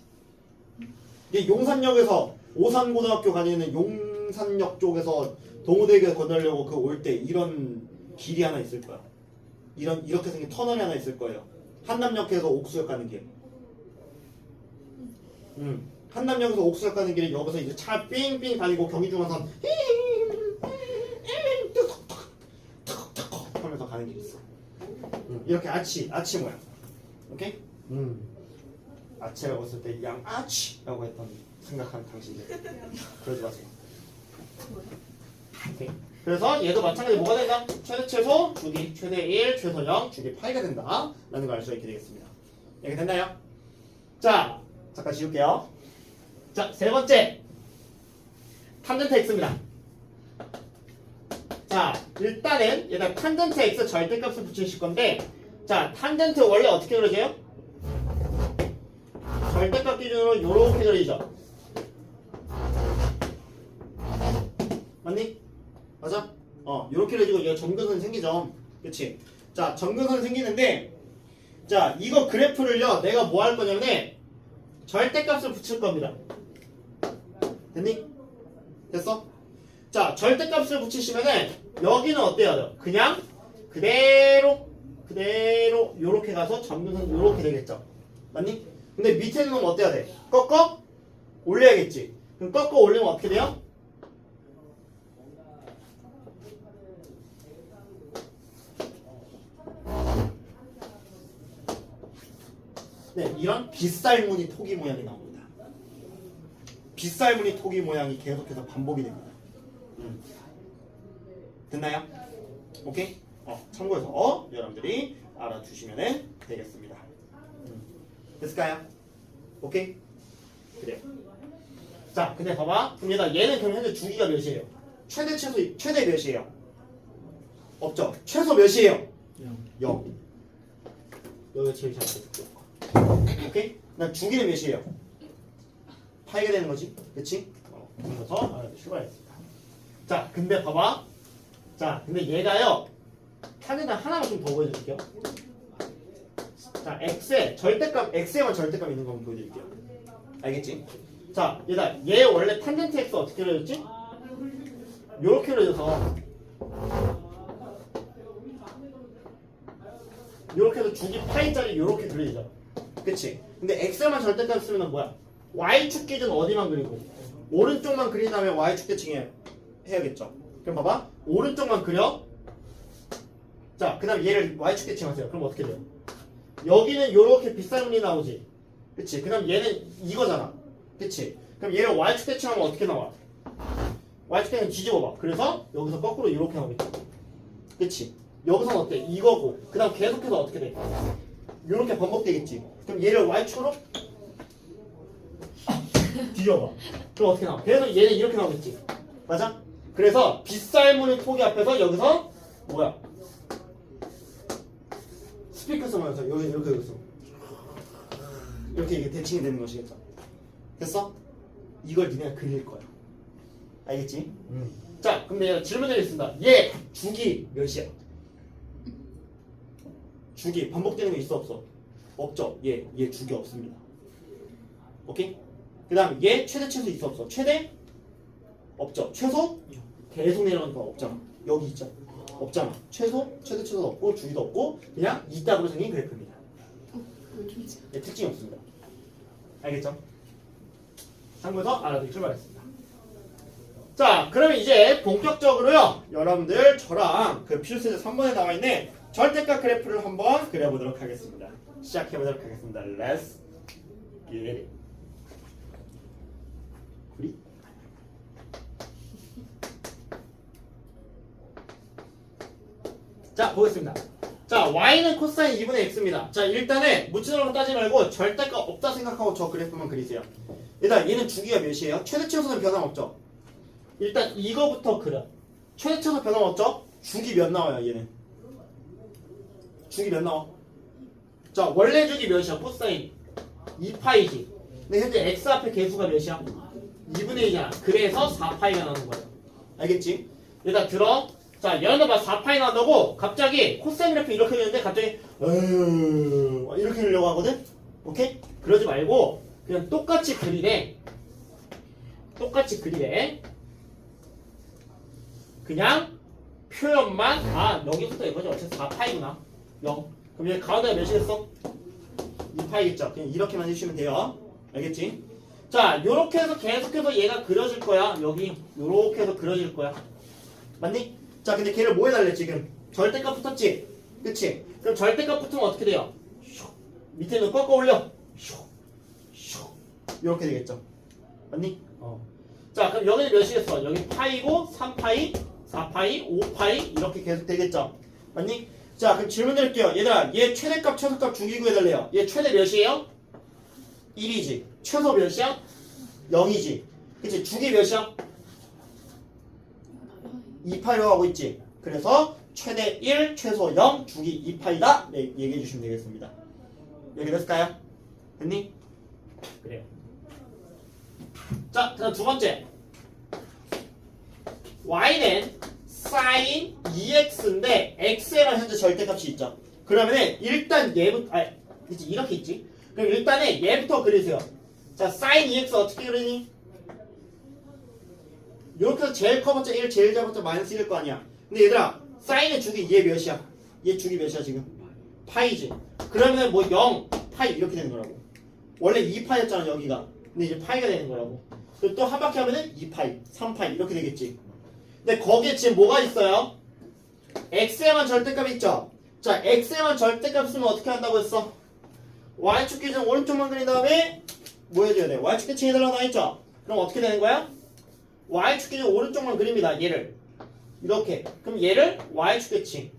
이게 용산역에서 오산고등학교 다니는 용산역 쪽에서 동호대교 건너려고 그 올 때 이런 길이 하나 있을 거야. 이렇게 생긴 터널이 하나 있을 거예요. 한남역에서 옥수역 가는 길. 한남역에서 옥수역 가는 길에 여기서 이제 차 삥삥 다니고 경의중앙선 하면서 가는 길이 있어. 이렇게 아치 모양. 오케이? 아치라고 했을 때 양아치라고 했던 생각하는 당신들 그러지 마세요. 오케이. 그래서 얘도 마찬가지로 뭐가 된다? 최대 최소 주기 최대 1 최소 0 주기 파이가 된다 라는 걸 알 수 있게 되겠습니다. 이렇게 됐나요? 자, 잠깐 지울게요. 자, 세 번째 탄젠트 x입니다. 자, 일단은 얘가 탄젠트 x 절대값을 붙이실 건데, 자, 탄젠트 원래 어떻게 그려져요? 절대값 기준으로 요렇게 그려지죠. 맞니? 맞아? 요렇게 그려지고 얘가 점근선이 생기죠. 그치? 자, 점근선이 생기는데, 자, 이거 그래프를요 내가 뭐 할 거냐면 절대값을 붙일 겁니다. 됐니? 됐어? 자, 절대값을 붙이시면은 여기는 어때요? 그냥 그대로 요렇게 가서 점근선 요렇게 되겠죠. 맞니? 근데 밑에 있는 건 어때야 돼? 꺾어 올려야겠지. 그럼 꺾어 올리면 어떻게 돼요? 네, 이런 빗살무늬 토기 모양이 나옵니다. 빗살무늬 토기 모양이 계속해서 반복이 됩니다. 됐나요? 오케이? 참고해서 여러분들이 알아두시면 되겠습니다. 됐을까요? 오케이? 그래요. 자, 근데 봐봐. 그럼 얘는 그럼 현재 주기가 몇이에요? 최대 몇이에요? 없죠? 최소 몇이에요? 0. 여기가 제일 작죠. 오케이? 난 주기는 몇이에요? 파이가 되는 거지. 그치? 그래서 출발했습니다. 자, 근데 봐봐. 자, 근데 얘가요. 탄젠트 하나만 좀 더 보여드릴게요. 자, x에만 절대값 있는 거 한번 보여드릴게요. 알겠지? 자, 얘 원래 탄젠트 x 어떻게 그려졌지? 요렇게 그려져서 요렇게 해서 주기 파이짜리 요렇게 그려지죠. 그치? 근데 x만 절대값 쓰면 뭐야? y축 기준 어디만 그리고 오른쪽만 그린 다음에 y축 대칭 해야겠죠. 그럼 봐봐. 오른쪽만 그려. 자, 그 다음 얘를 y축 대칭하세요. 그럼 어떻게 돼요? 여기는 요렇게 빗살 그림 나오지. 그치? 그 다음 얘는 이거잖아. 그치? 그럼 얘를 y축 대칭하면 어떻게 나와? y축 대칭 뒤집어봐. 그래서 여기서 거꾸로 이렇게 나오겠지. 그치? 여기서는 어때? 이거고. 그 다음 계속해서 어떻게 돼? 요렇게 반복되겠지. 그럼 얘를 y축으로 뒤져봐. 그럼 어떻게 나와? 그래서 얘는 이렇게 나오겠지. 맞아? 그래서 빗살무늬 토기 앞에서 여기서 뭐야? 스피커 쓰면서 여기 이렇게 이게 대칭이 되는 것이겠죠. 됐어? 이걸 니네가 그릴 거야. 알겠지? 자, 그럼 내가 질문 드리겠습니다. 얘 주기 몇이야? 주기 반복되는 거 있어 없어? 없죠. 얘 주기 없습니다. 오케이? 그 다음 얘 최대 최소 있어 없어? 최대? 없죠. 최소? 계속 내려가는 거 없잖아. 여기 있죠. 없잖아. 최소? 최대 최소도 없고 주기도 없고 그냥 이따구로 생긴 그래프입니다. 네, 특징이 없습니다. 알겠죠? 참고해서 알아두기 출발했습니다. 자, 그러면 이제 본격적으로요. 여러분들 저랑 그 필수제 3번에 나와있는 절대값 그래프를 한번 그려보도록 하겠습니다. 시작해보도록 하겠습니다. Let's get it. 우리? 자, 보겠습니다. 자, y는 코사인 2분의 x입니다. 자, 일단은 무치노로 따지 말고 절대값 없다 생각하고 저 그래프만 그리세요. 일단 얘는 주기가 몇이에요? 최대 최소는 변함없죠? 일단 이거부터 그려. 최대 최소 변함없죠? 주기 몇 나와요, 얘는? 주기 몇 나와? 자, 원래 주기 몇이야? 코사인 2파이지. 근데 현재 x 앞에 개수가 몇이야? 2분의 2잖아. 그래서 4파이가 나오는 거예요. 알겠지? 일단 들어. 자, 얘는 봐 4파이 나온다고 갑자기 코사인 그래프 이렇게 되는데 갑자기 이렇게 그리려고 하거든? 오케이? 그러지 말고 그냥 똑같이 그리래. 똑같이 그리래. 그냥 표현만 여기부터 이거지. 어차피 4파이구나. 0. 그럼 얘 가운데가 몇이겠어? 2파이겠죠. 그냥 이렇게만 해주시면 돼요. 알겠지? 자, 요렇게 해서 계속해서 얘가 그려질 거야. 여기 요렇게 해서 그려질 거야. 맞니? 자, 근데 걔를 뭐 해달래 지금? 절대값 붙었지? 그치? 그럼 절대값 붙으면 어떻게 돼요? 밑에 는 꺾어 올려. 이렇게 되겠죠? 맞니? 자, 그럼 여기는 몇이겠어? 여기 파이고 3파이, 4파이, 5파이 이렇게 계속 되겠죠? 맞니? 자, 그럼 질문 드릴게요. 얘들아, 얘 최대값, 최소값 주기 구해달래요. 얘 최대 몇이에요? 1이지. 최소 몇이야? 0이지. 그치? 주기 몇이야? 2파이로 하고 있지. 그래서 최대 1, 최소 0, 주기 2파이다. 네, 얘기해 주시면 되겠습니다. 얘기됐을까요? 됐니? 그래요. 자, 그다음 두 번째. y는 sin 2x인데 x에만 현재 절대값이 있죠. 그러면은 일단 얘부터 이제 이렇게 있지. 그럼 일단은 얘부터 그리세요. 자, sin 2x 어떻게 그리니? 이렇게 해서 제일 커봤자 1, 제일 작았자 마이너스 1일 거 아니야. 근데 얘들아, 사인의 주기 얘 몇이야? 얘 주기 몇이야 지금? 파이지. 그러면 뭐 0, 파이 이렇게 되는 거라고. 원래 2파이였잖아 여기가. 근데 이제 파이가 되는 거라고. 그리고 또 한 바퀴 하면은 2파이, 3파이 이렇게 되겠지. 근데 거기에 지금 뭐가 있어요? x에만 절대값 있죠? 자, x에만 절대값 쓰면 어떻게 한다고 했어? y축 기준 오른쪽만 그린 다음에 뭐 해줘야 돼? y축 대칭해달라고 나와있죠? 그럼 어떻게 되는 거야? y축 기준 오른쪽만 그립니다. 얘를 이렇게. 그럼 얘를 y축 대칭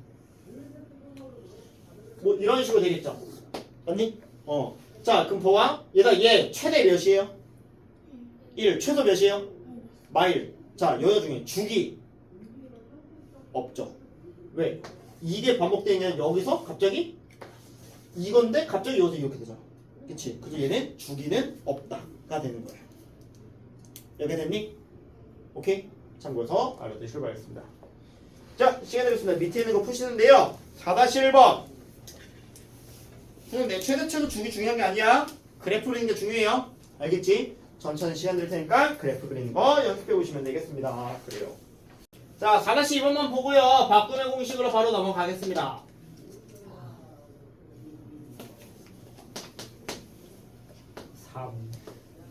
뭐 이런 식으로 되겠죠. 맞니? 자, 그럼 봐봐. 얘 최대 몇이에요? 1. 최소 몇이에요? 마일. 자, 여자 중에 주기 없죠. 왜? 이게 반복되면 여기서 갑자기 이건데 갑자기 여기서 이렇게 되잖아. 그치? 그래서 얘는 주기는 없다가 되는 거야. 이렇게 됐니? 오케이? 참고해서 알아두시길 바라겠습니다. 자, 시간 되겠습니다. 밑에 있는 거 푸시는데요. 4-1번. 내 최대치도 주기 중요한 게 아니야. 그래프 그리는 게 중요해요. 알겠지? 천천히 시간 될 테니까 그래프 그리는 거 연습해 보시면 되겠습니다. 그래요. 자, 4-2번만 보고요. 바꾸는 공식으로 바로 넘어가겠습니다. 3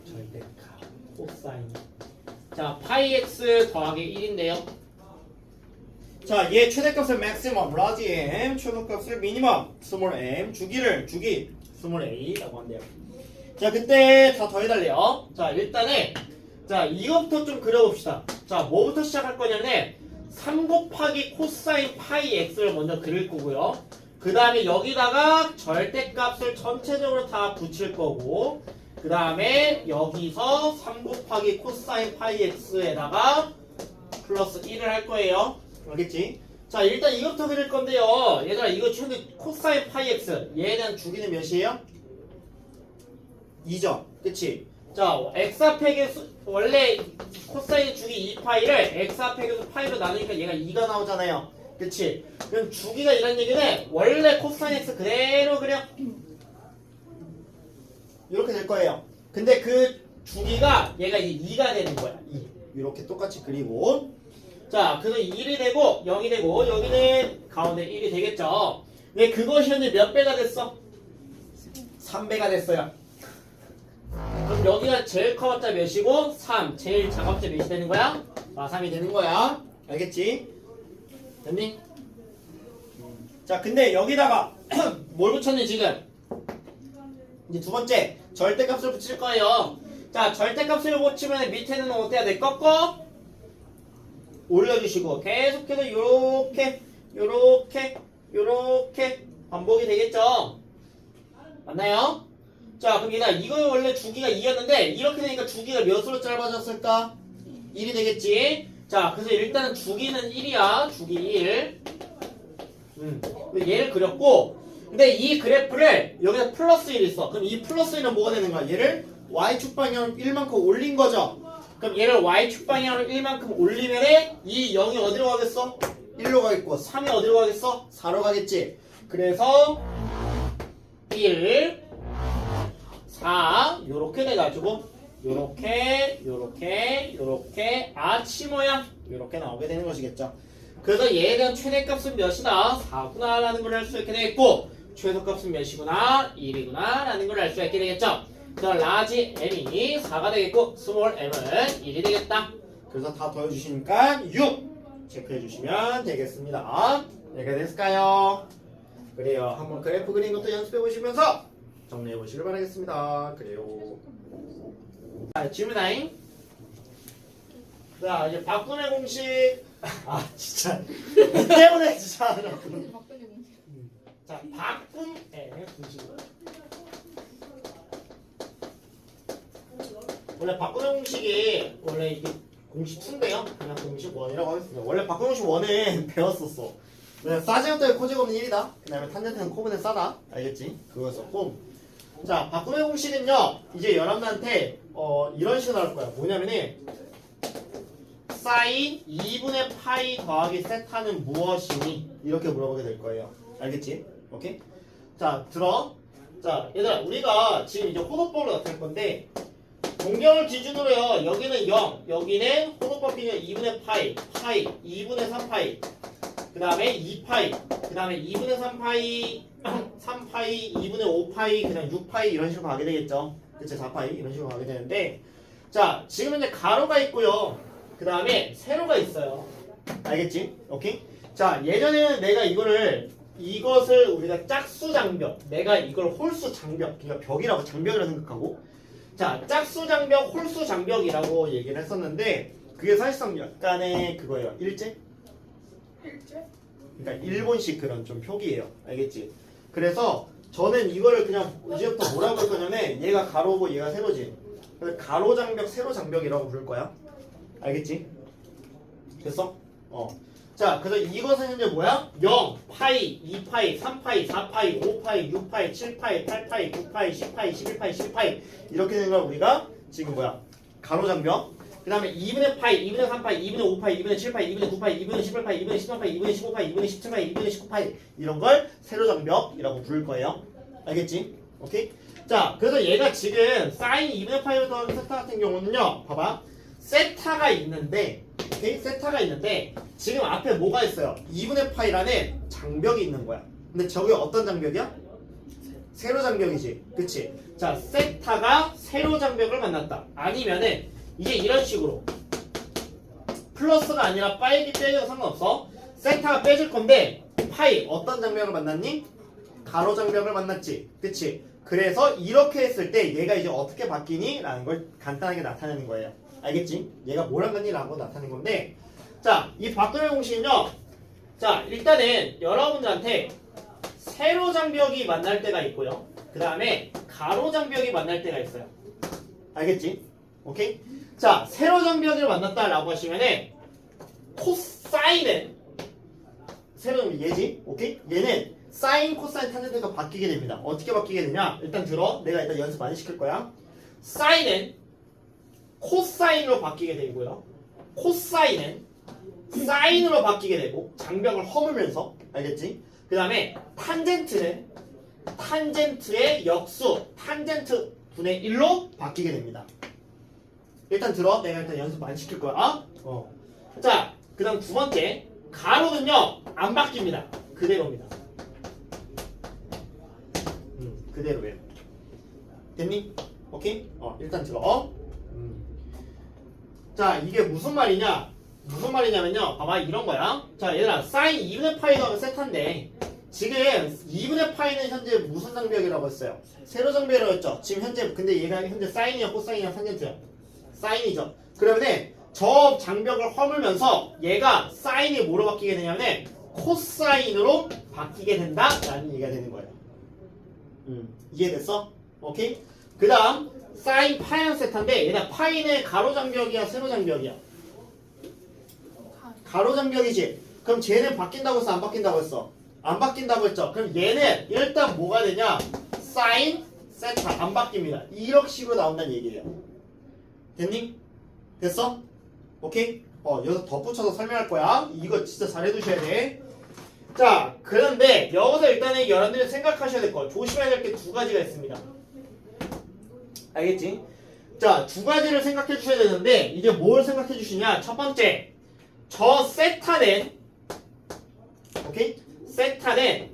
절대값 코사인. 자, 파이 x 더하기 1인데요. 자, 얘 최대값을 maximum, large m, 최소값을 minimum, small m, 주기 small a라고 한대요. 자, 그때 다 더해달래요. 자, 일단은 자, 이것부터 좀 그려봅시다. 자, 뭐부터 시작할 거냐면 3 곱하기 코사인 파이 x를 먼저 그릴 거고요. 그 다음에 여기다가 절대값을 전체적으로 다 붙일 거고, 그 다음에 여기서 3 곱하기 코사인 파이 x에다가 플러스 1을 할 거예요. 알겠지? 자, 일단 이것부터 그릴 건데요. 얘들아, 이거 현재 코사인 파이 x 얘에 대한 주기는 몇이에요? 2죠. 그치? 자, x 앞에 원래 코사인 주기 2파이를 x 앞에 파이로 나누니까 얘가 2가 나오잖아요. 그치? 그럼 주기가 이런 얘기는 원래 코사인 x 그대로 그려. 이렇게 될 거예요. 근데 그 주기가 얘가 이제 2가 되는 거야. 2. 이렇게 똑같이 그리고. 자, 그래서 1이 되고 0이 되고 여기는 가운데 1이 되겠죠. 근데 그것이 현재 몇 배가 됐어? 3배가 됐어요. 그럼 여기가 제일 커봤자 몇이고 3, 제일 작았자 몇이 되는 거야? 아, 3이 되는 거야. 알겠지? 됐니? 자, 근데 여기다가 뭘 붙였니 지금? 이제 두 번째 절대값을 붙일 거예요. 자, 절대값을 붙이면 밑에는 어떻게 해야 돼? 꺾어 올려주시고 계속해서 요렇게 반복이 되겠죠? 맞나요? 자, 그럼 얘가 이거 원래 주기가 2였는데 이렇게 되니까 주기가 몇으로 짧아졌을까? 1이 되겠지? 자, 그래서 일단은 주기는 1이야. 주기 1. 얘를 그렸고, 근데 이 그래프를 여기다 플러스 1이 있어. 그럼 이 플러스 1은 뭐가 되는 거야? 얘를 y축 방향으로 1만큼 올린 거죠? 그럼 얘를 y축 방향으로 1만큼 올리면 이 0이 어디로 가겠어? 1로 가겠고 3이 어디로 가겠어? 4로 가겠지. 그래서 1, 4 요렇게 돼가지고 요렇게 아치 모양 요렇게 나오게 되는 것이겠죠. 그래서 얘에 대한 최대값은 몇이다? 4구나 라는 걸 알 수 있게 되겠고 최소값은 몇이구나? 1이구나 라는 걸 알 수 있게 되겠죠. 그래서 라지 m이 4가 되겠고 스몰 m은 1이 되겠다. 그래서 다 더해주시니까 6 체크해주시면 되겠습니다. 이해가 됐을까요? 그래요. 한번 그래프 그린 것도 연습해보시면서 정리해보시길 바라겠습니다. 그래요. 자, 질문다잉. 자, 이제 바꾸는 공식. 아, 진짜. 이 때문에 진짜. 자, 바꿈의 공식으로. 원래 바꾸는 공식이 원래 이게 공식 2인데요. 그냥 공식 1이라고 하겠습니다. 원래 바꾸는 공식 1은 배웠었어. 사제곱더하기 코제곱은 1이다. 그 다음에 탄젠트는 코분의 싸다. 알겠지? 그거였었고. 자, 바꾸는 공식은요. 이제 여러분한테 이런 식으로 나올 거야. 뭐냐면은 사인 2분의 파이 더하기 세타는 무엇이니? 이렇게 물어보게 될 거예요. 알겠지? 오케이? 자, 들어. 자, 얘들아, 우리가 지금 이제 호도법을 나타낼 건데 공경을 기준으로요. 여기는 0, 여기는 호도법 기준 2분의 파이, 2분의 3파이, 그 다음에 2파이, 그 다음에 2분의 3파이, 3파이, 2분의 5파이, 그 다음에 6파이 이런 식으로 가게 되겠죠. 그치? 4파이 이런 식으로 가게 되는데 자, 지금 이제 가로가 있고요. 그 다음에 세로가 있어요. 알겠지? 오케이? 자, 예전에는 내가 이것을 우리가 짝수 장벽, 내가 이걸 홀수 장벽, 그러니까 벽이라고 장벽이라고 생각하고 자, 짝수 장벽, 홀수 장벽이라고 얘기를 했었는데 그게 사실상 약간의 그거예요. 일제? 그러니까 일본식 그런 좀 표기예요. 알겠지? 그래서 저는 이거를 그냥 이제부터 뭐라고 할 거냐면 얘가 가로고 얘가 세로지. 그래서 가로 장벽, 세로 장벽이라고 부를 거야. 알겠지? 됐어? 자, 그래서 이것은 현재 뭐야? 0, 파이, 2파이, 3파이, 4파이, 5파이, 6파이, 7파이, 8파이, 9파이, 10파이, 11파이, 12파이 이렇게 되는 걸 우리가 지금 뭐야? 가로 장벽. 그 다음에 2분의 파이, 2분의 3파이, 2분의 5파이, 2분의 7파이, 2분의 9파이, 2분의 11파이, 2분의 13파이, 2분의 15파이, 2분의 17파이, 2분의 19파이 이런 걸 세로장벽이라고 부를 거예요. 알겠지? 오케이? 자, 그래서 얘가 지금 사인 2분의 파이로 더하기 세타 같은 경우는요. 봐봐. 세타가 있는데 오케이? 세타가 있는데 지금 앞에 뭐가 있어요? 2분의 파이라는 장벽이 있는 거야. 근데 저게 어떤 장벽이야? 세로장벽이지. 그치? 자, 세타가 세로장벽을 만났다. 아니면은 이제 이런 식으로 플러스가 아니라 빼기 빼기도 상관없어. 세타가 빼질 건데 파이 어떤 장벽을 만났니? 가로 장벽을 만났지. 그치? 그래서 이렇게 했을 때 얘가 이제 어떻게 바뀌니? 라는 걸 간단하게 나타내는 거예요. 알겠지? 얘가 뭐랑 같니? 라고 나타내는 건데 자, 이 박근혜 공식은요. 자, 일단은 여러분들한테 세로 장벽이 만날 때가 있고요. 그 다음에 가로 장벽이 만날 때가 있어요. 알겠지? 오케이? 자, 세로 장벽을 만났다라고 하시면은 코사인은 세로 장벽 얘지? 오케이? 얘는 사인, 코사인, 탄젠트가 바뀌게 됩니다. 어떻게 바뀌게 되냐? 일단 들어. 내가 일단 연습 많이 시킬 거야. 사인은 코사인으로 바뀌게 되고요. 코사인은 사인으로 바뀌게 되고 장벽을 허물면서 알겠지? 그 다음에 탄젠트는 탄젠트의 역수 탄젠트 분의 1로 바뀌게 됩니다. 일단 들어. 내가 일단 연습 많이 시킬 거야. 자, 그 다음 두 번째 가로는요 안 바뀝니다. 그대로입니다. 그대로예요. 됐니? 오케이? 일단 들어. 자, 이게 무슨 말이냐? 무슨 말이냐면요. 봐봐, 이런 거야. 자, 얘들아, 사인 2분의 파이 더하면 세타인데 지금 2분의 파이는 현재 무슨 장벽이라고 했어요? 세로 장벽이라고 했죠. 지금 현재 근데 얘가 현재 사인이야, 코사인이야, 탄젠트야? 사인이죠. 그러면 저 장벽을 허물면서 얘가 사인이 뭐로 바뀌게 되냐면 코사인으로 바뀌게 된다라는 얘기가 되는 거예요. 이해됐어? 오케이? 그 다음 사인 파이는 세타인데 얘가 파이는 가로 장벽이야, 세로 장벽이야? 가로 장벽이지. 그럼 쟤는 바뀐다고 했어, 안 바뀐다고 했어? 안 바뀐다고 했죠. 그럼 얘는 일단 뭐가 되냐? 사인 세타 안 바뀝니다. 이렇게 식으로 나온다는 얘기예요. 됐니? 됐어? 오케이? 여기서 덧붙여서 설명할 거야. 이거 진짜 잘 해두셔야 돼. 자, 그런데 여기서 일단은 여러분들이 생각하셔야 될 거, 조심해야 될 게 두 가지가 있습니다. 알겠지? 자, 두 가지를 생각해 주셔야 되는데 이제 뭘 생각해 주시냐? 첫 번째, 저 세타는 오케이? 세타는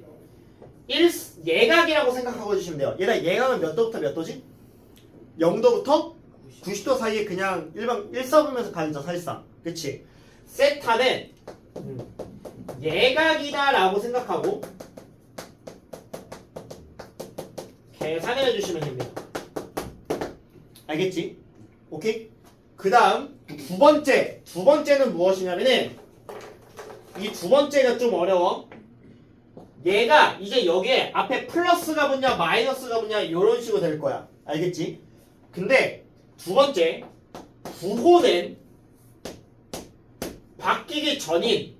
예각이라고 생각하고 주시면 돼요. 얘가 예각은 몇 도부터 몇 도지? 0도부터 90도 사이에 그냥 일사분면서 가리죠, 사실상. 그치? 세타는 예각이다 라고 생각하고 계산을 해주시면 됩니다. 알겠지? 오케이? 그 다음 두 번째는 무엇이냐면은 이 두 번째가 좀 어려워. 얘가 이제 여기에 앞에 플러스가 붙냐 마이너스가 붙냐 이런 식으로 될 거야. 알겠지? 근데 두 번째 부호는 바뀌기 전인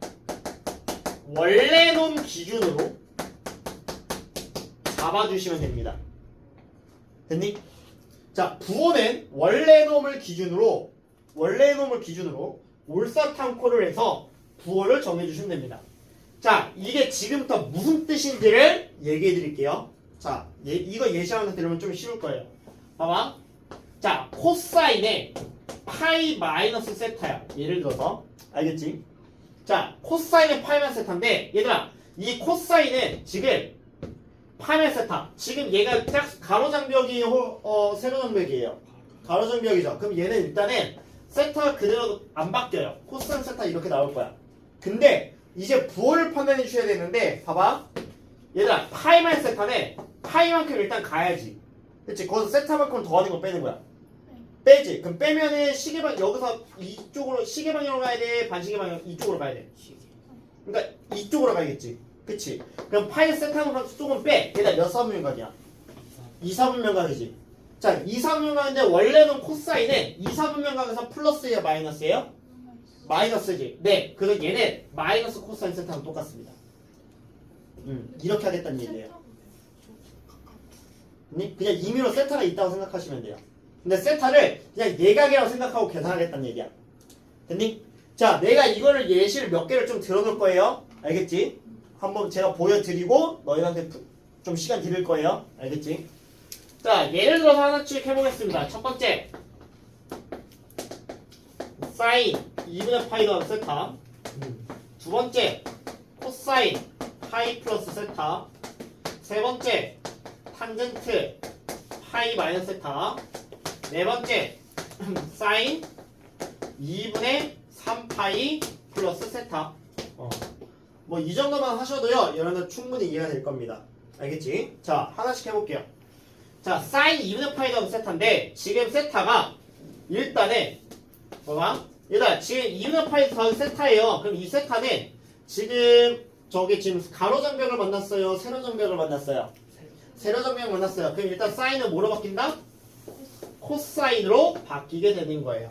원래 놈 기준으로 잡아주시면 됩니다. 됐니? 자, 부호는 원래 놈을 기준으로 올사탕코를 해서 부호를 정해주시면 됩니다. 자, 이게 지금부터 무슨 뜻인지를 얘기해 드릴게요. 자, 이거 예시하면서 들으면 좀 쉬울 거예요. 봐봐. 자, 코사인의 파이 마이너스 세타야. 예를 들어서. 알겠지? 자, 코사인의 파이 마이너스 세타인데 얘들아, 이 코사인은 지금 파이 마이너스 세타. 지금 얘가 딱 가로장벽이에요? 세로장벽이에요? 가로장벽이죠. 그럼 얘는 일단은 세타가 그대로 안 바뀌어요. 코사인 세타 이렇게 나올 거야. 근데 이제 부호를 판단해 주셔야 되는데 봐봐. 얘들아, 파이 마이너스 세타는 파이만큼 일단 가야지. 그치? 거기서 세타만큼 더하는 거 빼는 거야. 빼지. 그럼 빼면은 시계방 여기서 이쪽으로 시계방향으로 가야 돼? 반시계 방향 이쪽으로 가야 돼? 그러니까 이쪽으로 가야겠지. 그치? 그럼 파이 세타만큼 조금 빼. 얘들아, 몇 사분면각이야? 2사분면각이지. 자, 2사분면각인데 원래는 코사인은 2사분면각에서 플러스예요, 마이너스예요? 마이너스지. 네. 그래서 얘는 마이너스 코사인 세타랑 똑같습니다. 이렇게 하겠다는 얘기예요. 그냥 임의로 세타가 있다고 생각하시면 돼요. 근데 세타를 그냥 예각이라고 생각하고 계산하겠다는 얘기야. 됐니? 자, 내가 이거를 예시를 몇 개를 좀 들어놓을 거예요. 알겠지? 한번 제가 보여드리고 너희한테 좀 시간 드릴 거예요. 알겠지? 자, 예를 들어서 하나씩 해보겠습니다. 첫 번째, 사인 2분의 파이 더하기 세타. 두 번째, 코사인 파이 플러스 세타. 세 번째, 탄젠트 파이 마이너스 세타. 네 번째, 사인 2분의 3파이 플러스 세타. 뭐 이 정도만 하셔도요, 여러분들 충분히 이해가 될 겁니다. 알겠지? 자, 하나씩 해볼게요. 자, 사인 2분의 파이 더하기 세타인데 지금 세타가 일단은 봐봐. 일단 지금 2분의 파이 더하기 세타예요. 그럼 이 세타는 지금 저기 지금 가로장벽을 만났어요? 세로장벽을 만났어요? 세로장벽을 만났어요. 그럼 일단 사인은 뭐로 바뀐다? 코사인으로 바뀌게 되는 거예요.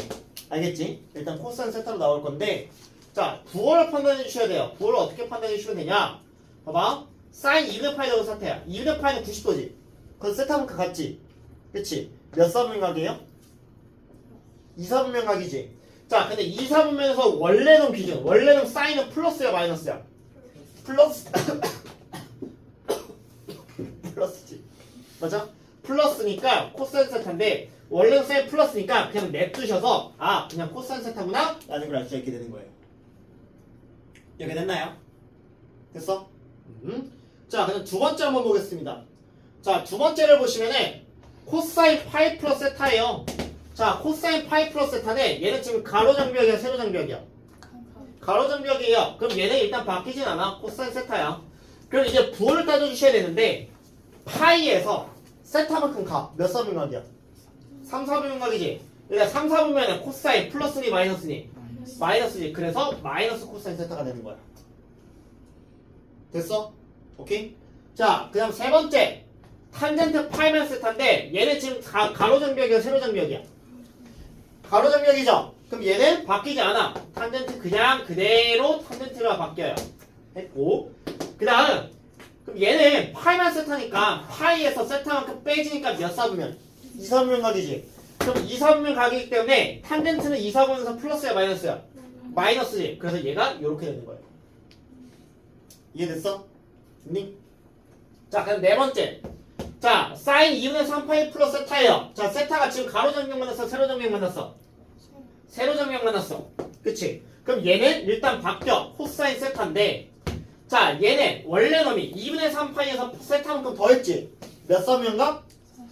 알겠지? 일단 코사인 세타로 나올 건데 자, 부호를 판단해 주셔야 돼요. 부호를 어떻게 판단해 주시면 되냐? 봐봐. 사인 2분의 파이 더하기 세타야. 2분의 파이는 90도지. 그건 세타만큼 같지? 그치? 몇 사분면각이에요? 2사분면각이지. 자, 근데 2사분면에서 원래는 기준, 원래는 사인은 플러스야 마이너스야? 플러스 플러스지. 맞아? 플러스니까 코사인 세타인데 원래는 사인 플러스니까 그냥 냅두셔서 아, 그냥 코사인 세타구나? 라는 걸 알 수 있게 되는 거예요. 이렇게 됐나요? 됐어? 자, 그럼 두 번째 한번 보겠습니다. 자, 두 번째를 보시면은 코사인 파이 플러스 세타예요. 자, 코사인 파이 플러스 세타는 얘는 지금 가로장벽이야, 세로장벽이야? 가로장벽이에요. 그럼 얘는 일단 바뀌진 않아. 코사인 세타야. 그럼 이제 부호를 따져주셔야 되는데 파이에서 세타만큼 가. 몇 사분면각이야? 3사분면각이지. 그러니까 3사분면은 코사인 플러스니 마이너스니? 마이너스지. 그래서 마이너스 코사인 세타가 되는 거야. 됐어? 오케이? 자, 그 다음 세 번째 탄젠트 파이만 세타인데 얘는 지금 가로장벽이야, 세로장벽이야? 가로장벽이죠? 그럼 얘는 바뀌지 않아. 탄젠트 그냥 그대로 탄젠트가 바뀌어요. 했고 그 다음 그럼 얘는 파이만 세타니까 파이에서 세타만큼 빼지니까 몇 사분면? 2사분면각이지. 그럼 2사분면각이기 때문에 탄젠트는 2사분면에서 플러스야 마이너스야? 마이너스지. 그래서 얘가 이렇게 되는 거예요. 이해됐어? 됐니? 자, 그럼 네 번째. 자, 사인 2분의 3파이 플러스 세타예요. 자, 세타가 지금 가로장벽 만났어? 세로장벽 만났어? 세로장벽 만났어. 그치? 그럼 얘는 일단 바뀌어. 코사인 세타인데 자, 얘는 원래 놈이 2분의 3파이에서 세타만큼 더했지? 몇 사분면각?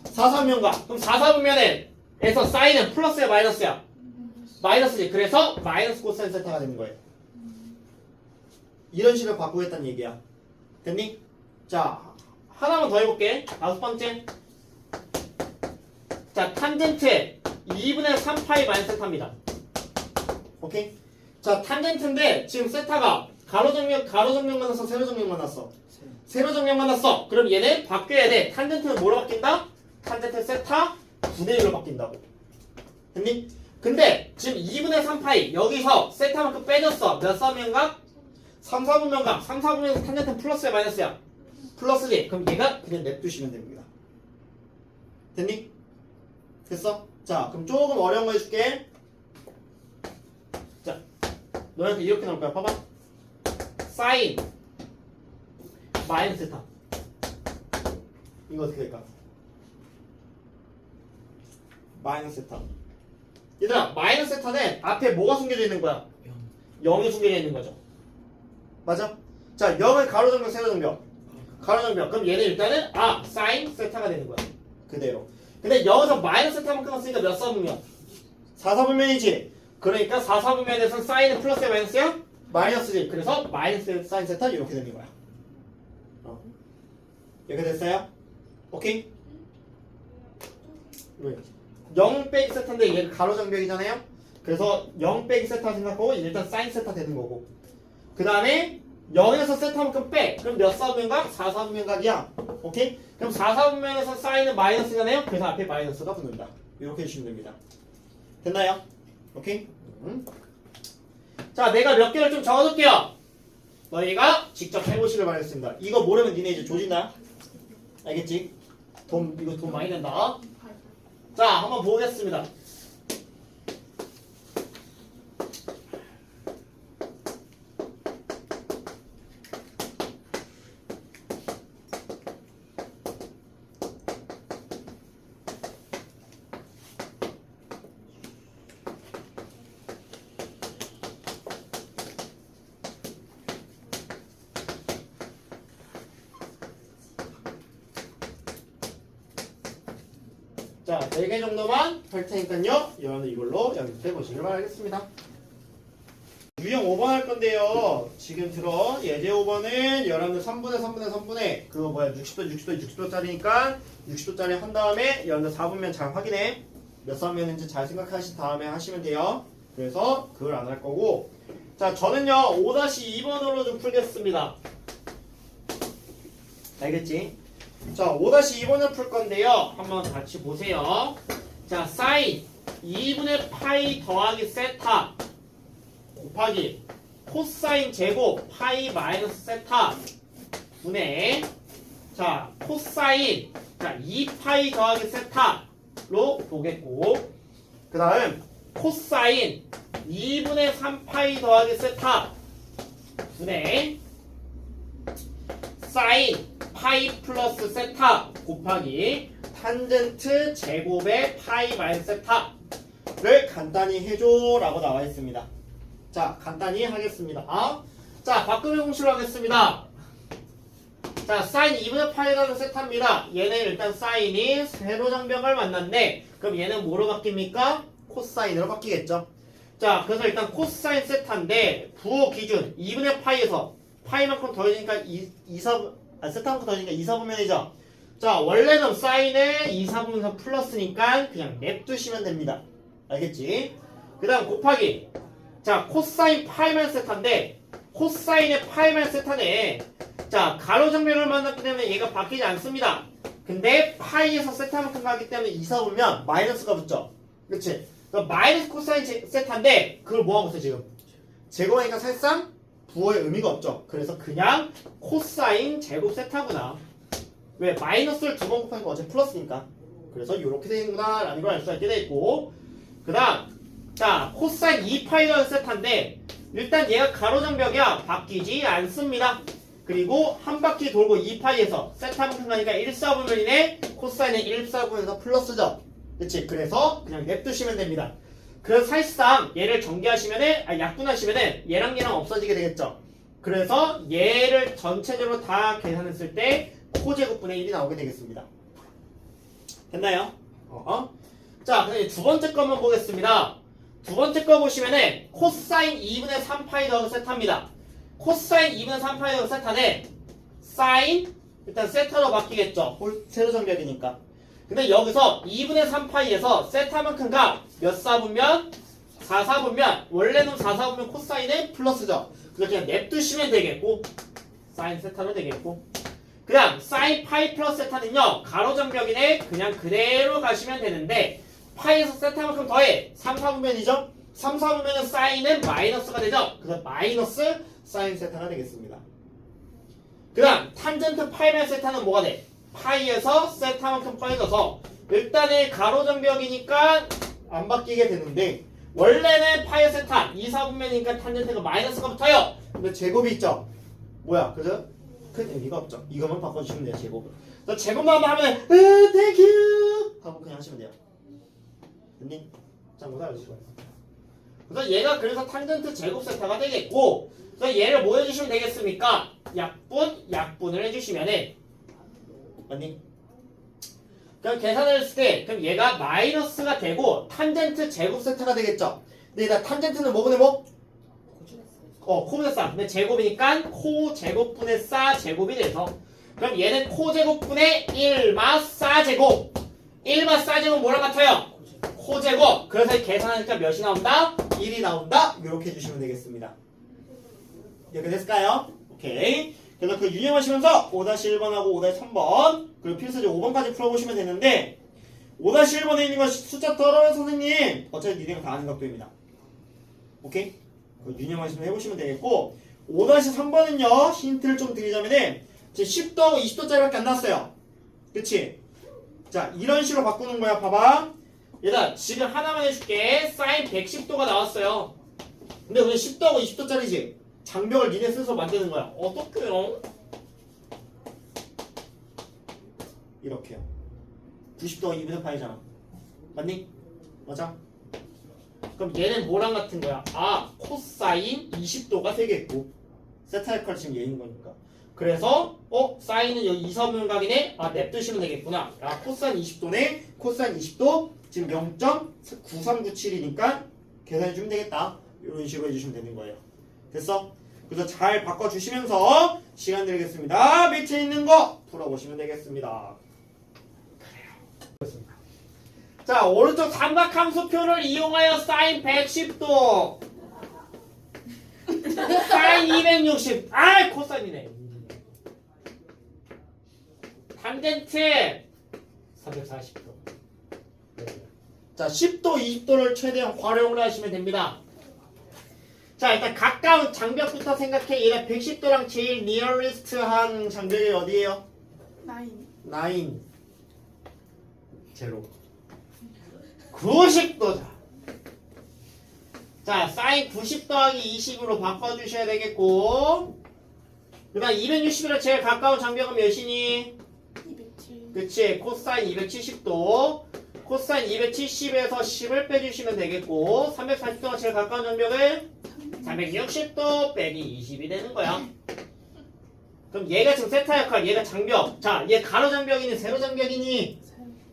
4사분면각. 그럼 4사분면에서 사인은 플러스야 마이너스야? 마이너스지. 그래서 마이너스 코사인 세타가 되는 거예요. 이런 식으로 바꾸겠다는 얘기야. 됐니? 자, 하나만 더 해볼게. 다섯 번째. 자, 탄젠트 2분의 3파이 마이너스 세타입니다. 오케이? 자, 탄젠트인데 지금 세타가 가로정면 만났어? 세로정면 만났어? 세로정면 만났어. 그럼 얘는 바뀌어야 돼. 탄젠트는 뭐로 바뀐다? 탄젠트 세타 9대 1로 바뀐다고. 됐니? 근데 지금 2분의 3파이 여기서 세타만큼 빼줬어. 몇 사분면각? 3사분면각. 3사분면에서 탄젠트는 플러스야 마이너스야? 플러스지. 그럼 얘가 그냥 냅두시면 됩니다. 됐니? 됐어? 자, 그럼 조금 어려운 거 해줄게. 자, 너한테 이렇게 나올 거야. 봐봐. 사인 마이너스 세타. 이거 어떻게 될까? 마이너스 세타. 얘들아, 마이너스 세타는 앞에 뭐가 숨겨져 있는 거야? 0이 숨겨져 있는 거죠. 맞아? 자, 0은 가로정벽, 세로정벽. 가로정벽. 그럼 얘는 일단은 사인 세타가 되는 거야. 그대로. 근데 여기서 마이너스 세타만 끊었으니까 몇 사분면? 4사분면이지. 그러니까 4사분면에서 사인은 플러스야 마이너스야? 마이너스지. 그래서 마이너스 사인 세타 이렇게 되는 거야. 이렇게 됐어요? 오케이? 0 빼기 세타인데 얘가 가로정벽이잖아요? 그래서 0 빼기 세타 생각하고 일단 사인 세타 되는 거고 그 다음에 0에서 세타만큼 빼. 그럼 몇 사분면각? 4사분면각이야. 오케이? 그럼 4사분면에서 사인은 마이너스잖아요? 그래서 앞에 마이너스가 붙는다. 이렇게 해주시면 됩니다. 됐나요? 오케이? 자, 내가 몇 개를 좀 적어둘게요. 너희가 직접 해보시길 바라겠습니다. 이거 모르면 니네 이제 조진다. 알겠지? 이거 돈 많이 낸다. 자, 한번 보겠습니다. 자, 4개 정도만 할 테니까요. 여러분들 이걸로 연습해 보시길 바라겠습니다. 유형 5번 할 건데요. 지금 들어 예제 5번은 여러분들 3분의 3분의 3분의 그거 뭐야 60도 60도 60도짜리니까 60도짜리 한 다음에 여러분들 4분면 잘 확인해. 몇 사분면인지 잘 생각하신 다음에 하시면 돼요. 그래서 그걸 안 할 거고 자, 저는요 5-2번으로 좀 풀겠습니다. 알겠지? 자, 5-2번을 풀 건데요. 한번 같이 보세요. 자, 사인 2분의 파이 더하기 세타 곱하기 코사인 제곱 파이 마이너스 세타 분의 자, 코사인 자, 2파이 더하기 세타로 보겠고 그 다음 코사인 2분의 3파이 더하기 세타 분의 사인 파이 플러스 세타 곱하기 탄젠트 제곱의 파이 마이너스 세타를 간단히 해줘 라고 나와 있습니다. 자, 간단히 하겠습니다. 자, 바꾸기 공식으로 하겠습니다. 자, 사인 2분의 파이가 세타입니다. 얘는 일단 사인이 세로장벽을 만났네. 그럼 얘는 뭐로 바뀝니까? 코사인으로 바뀌겠죠. 자, 그래서 일단 코사인 세타인데 부호 기준 2분의 파이에서 파이만큼 더해지니까 세타만큼 더해지니까 2, 4분면이죠. 자, 원래는 사인에 2, 4분면 플러스니까 그냥 냅두시면 됩니다. 알겠지? 그 다음 곱하기 자, 코사인 파이만 세타인데 코사인의 파이만 세타네. 자, 가로정면을 만났기 때문에 얘가 바뀌지 않습니다. 근데 파이에서 세타만큼 가기 때문에 2, 4분면 마이너스가 붙죠. 그치? 그러니까 마이너스 코사인 세타인데 그걸 뭐하고 있어 지금? 제곱하니까 사실상 부호의 의미가 없죠. 그래서 그냥 코사인 제곱 세타구나. 왜? 마이너스를 2번 곱하니까 어차피 플러스니까. 그래서 이렇게 되는구나 라는 걸 알 수가 있게 돼 있고 그 다음 자, 코사인 2파이라는 세타인데 일단 얘가 가로정벽이야. 바뀌지 않습니다. 그리고 한 바퀴 돌고 2파이에서 세타만큼 가니까 1, 4분면이네. 코사인은 1, 4분면에서 플러스죠. 그치? 그래서 그냥 냅두시면 됩니다. 그래서 사실상 얘를 전개하시면은 약분하시면은 얘랑 없어지게 되겠죠. 그래서 얘를 전체적으로 다 계산했을 때 코제곱분의 1이 나오게 되겠습니다. 됐나요? 자, 그럼 두 번째 거 한번 보겠습니다. 두 번째 거 보시면은 코사인 2분의 3파이 더하기 세타입니다. 코사인 2분의 3파이 더하기 세타는 사인 일단 세타로 바뀌겠죠. 세로정벽이니까. 근데 여기서 2분의 3파이에서 세타만큼가 몇 사분면? 4, 4분면 원래는 4, 4분면 코사인은 플러스죠. 그래서 그냥 냅두시면 되겠고 사인 세타로 되겠고 그 다음 사인 파이 플러스 세타는요 가로정벽이네. 그냥 그대로 가시면 되는데 파이에서 세타만큼 더해 3, 4분면이죠. 3, 4분면은 사인은 마이너스가 되죠. 그래서 마이너스 사인 세타가 되겠습니다. 그 다음 탄젠트 파이면 세타는 뭐가 돼? 파이에서 세타만큼 빠져서 일단은 가로정벽이니까 안 바뀌게 되는데 원래는 파이 세타 2, 4분면이니까 탄젠트가 마이너스가 붙어요. 근데 제곱이 있죠. 뭐야? 그죠? 큰 의미가 없죠. 이것만 바꿔주시면 돼요. 제곱을. 그래서 제곱만 하면 땡큐 하고 그냥 하시면 돼요. 됐니? 자, 못 알아주시고. 그래서 얘가 그래서 탄젠트 제곱 세타가 되겠고 그래서 얘를 뭐 해주시면 되겠습니까? 약분을 해주시면은 맞니? 그럼 계산을 했을 때 그럼 얘가 마이너스가 되고 탄젠트 제곱 세타가 되겠죠. 근데 얘가 탄젠트는 뭐분의 뭐? 코분의 싸. 근데 제곱이니까 코 제곱분의 싸 제곱이 돼서 그럼 얘는 코 제곱분의 1마 싸 제곱 1마 싸 제곱 뭐랑 같아요? 코 제곱. 그래서 계산하니까 몇이 나온다? 1이 나온다. 이렇게 해주시면 되겠습니다. 이렇게 됐을까요? 오케이. 그래서 그 유념하시면서 5-1번하고 5-3번 그리고 필수적 5번까지 풀어보시면 되는데 5-1번에 있는 건 숫자 떨어요 선생님. 어차피 니네가 다 아는 각도입니다. 오케이? 유념하시면 해보시면 되겠고 5-3번은요 힌트를 좀 드리자면은 10도하고 20도짜리밖에 안 나왔어요. 그치? 자 이런 식으로 바꾸는 거야. 봐봐. 얘들아 지금 하나만 해줄게. 사인 110도가 나왔어요. 근데 우리 10도하고 20도짜리지? 장벽을 니네 스스로 만드는 거야. 어떡해요? 이렇게요. 90도가 2분의 파이잖아. 맞니? 맞아? 그럼 얘는 뭐랑 같은 거야? 아, 코사인 20도가 되겠고 세타 역할 지금 얘인 거니까. 그래서 사인은 여기 이사분각이네? 아, 냅두시면 되겠구나. 아, 코사인 20도네? 코사인 20도 지금 0.9397이니까 계산해주면 되겠다. 이런 식으로 해주시면 되는 거예요. 됐어? 그래서 잘 바꿔주시면서 시간 드리겠습니다. 밑에 있는 거 풀어보시면 되겠습니다. 그래요. 자, 오른쪽 삼각함수표를 이용하여 사인 110도 사인 260 아, 코사인이네. 탄젠트 340도. 자, 10도, 20도를 최대한 활용을 하시면 됩니다. 자, 일단 가까운 장벽부터 생각해. 얘가 110도랑 제일 니어리스트한 장벽이 어디예요? 9. 제로. 90도자. 자, 사인 90 더하기 20으로 바꿔주셔야 되겠고, 그 다음 260이랑 제일 가까운 장벽은 몇이니? 207. 그치, 코사인 270도. 코사인 270에서 10을 빼주시면 되겠고, 340도가 제일 가까운 장벽은 360도 빼기 20이 되는 거야. 그럼 얘가 지금 세타 역할, 얘가 장벽. 자, 얘 가로 장벽이니 세로 장벽이니?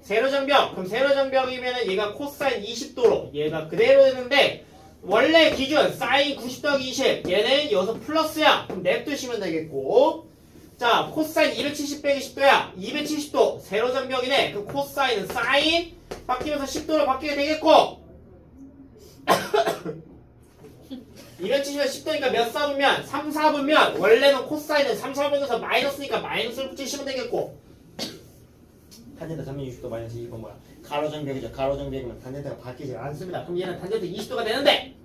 세로 장벽. 그럼 세로 장벽이면은 얘가 코사인 20도로 얘가 그대로 되는데, 원래 기준 사인 90 더하기 20, 얘는 여기서 플러스야. 그럼 냅두시면 되겠고, 자, 코사인 270 빼기 10도야. 270도 세로 장벽이네. 그럼 코사인은 사인 바뀌면서 10도로 바뀌게 되겠고, 270면 10도니까 몇 사분면? 3, 4분면. 원래는 코사인은 3, 4분에서 마이너스니까 마이너스를 붙이시면 되겠고, 탄젠트 360도 마이너스 2번 뭐야? 가로 장벽이죠. 가로 장벽이면 탄젠트가 바뀌지 않습니다. 그럼 얘는 탄젠트 20도가 되는데,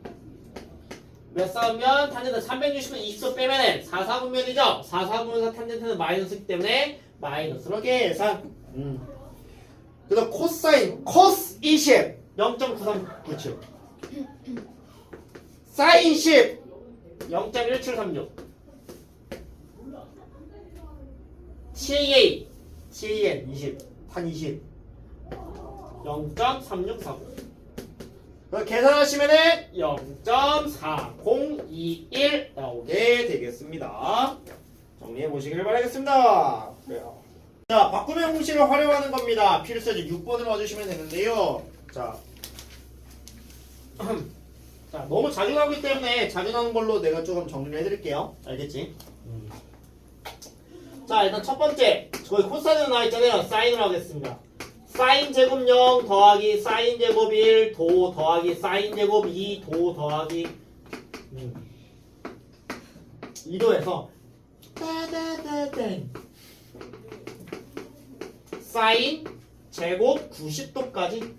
몇 사분면? 탄젠트 360도 20도 빼면은 4, 4분면이죠. 4, 4분면에서 탄젠트는 마이너스이기 때문에 마이너스로 계산. 그래서 코사인 코스 20 0.9397, 사인 10 0.1736, TAN 20 탄 20 0.3649. 계산하시면은 0.4021 나오게 되겠습니다. 정리해 보시길 바라겠습니다. 그래요. 자, 바꾸면 공식을 활용하는 겁니다. 필수지 6번을 와주시면 되는데요. 자, 자, 너무 자주 나오기 때문에 자주 나오는 걸로 내가 조금 정리를 해드릴게요. 알겠지? 자, 일단 첫 번째, 거기 코사인으로 나와있잖아요. 사인으로 하겠습니다. 사인 제곱 0 더하기 사인 제곱 1 도 더하기 사인 제곱 2 도 더하기 2도에서 따다다단 사인 제곱 90도까지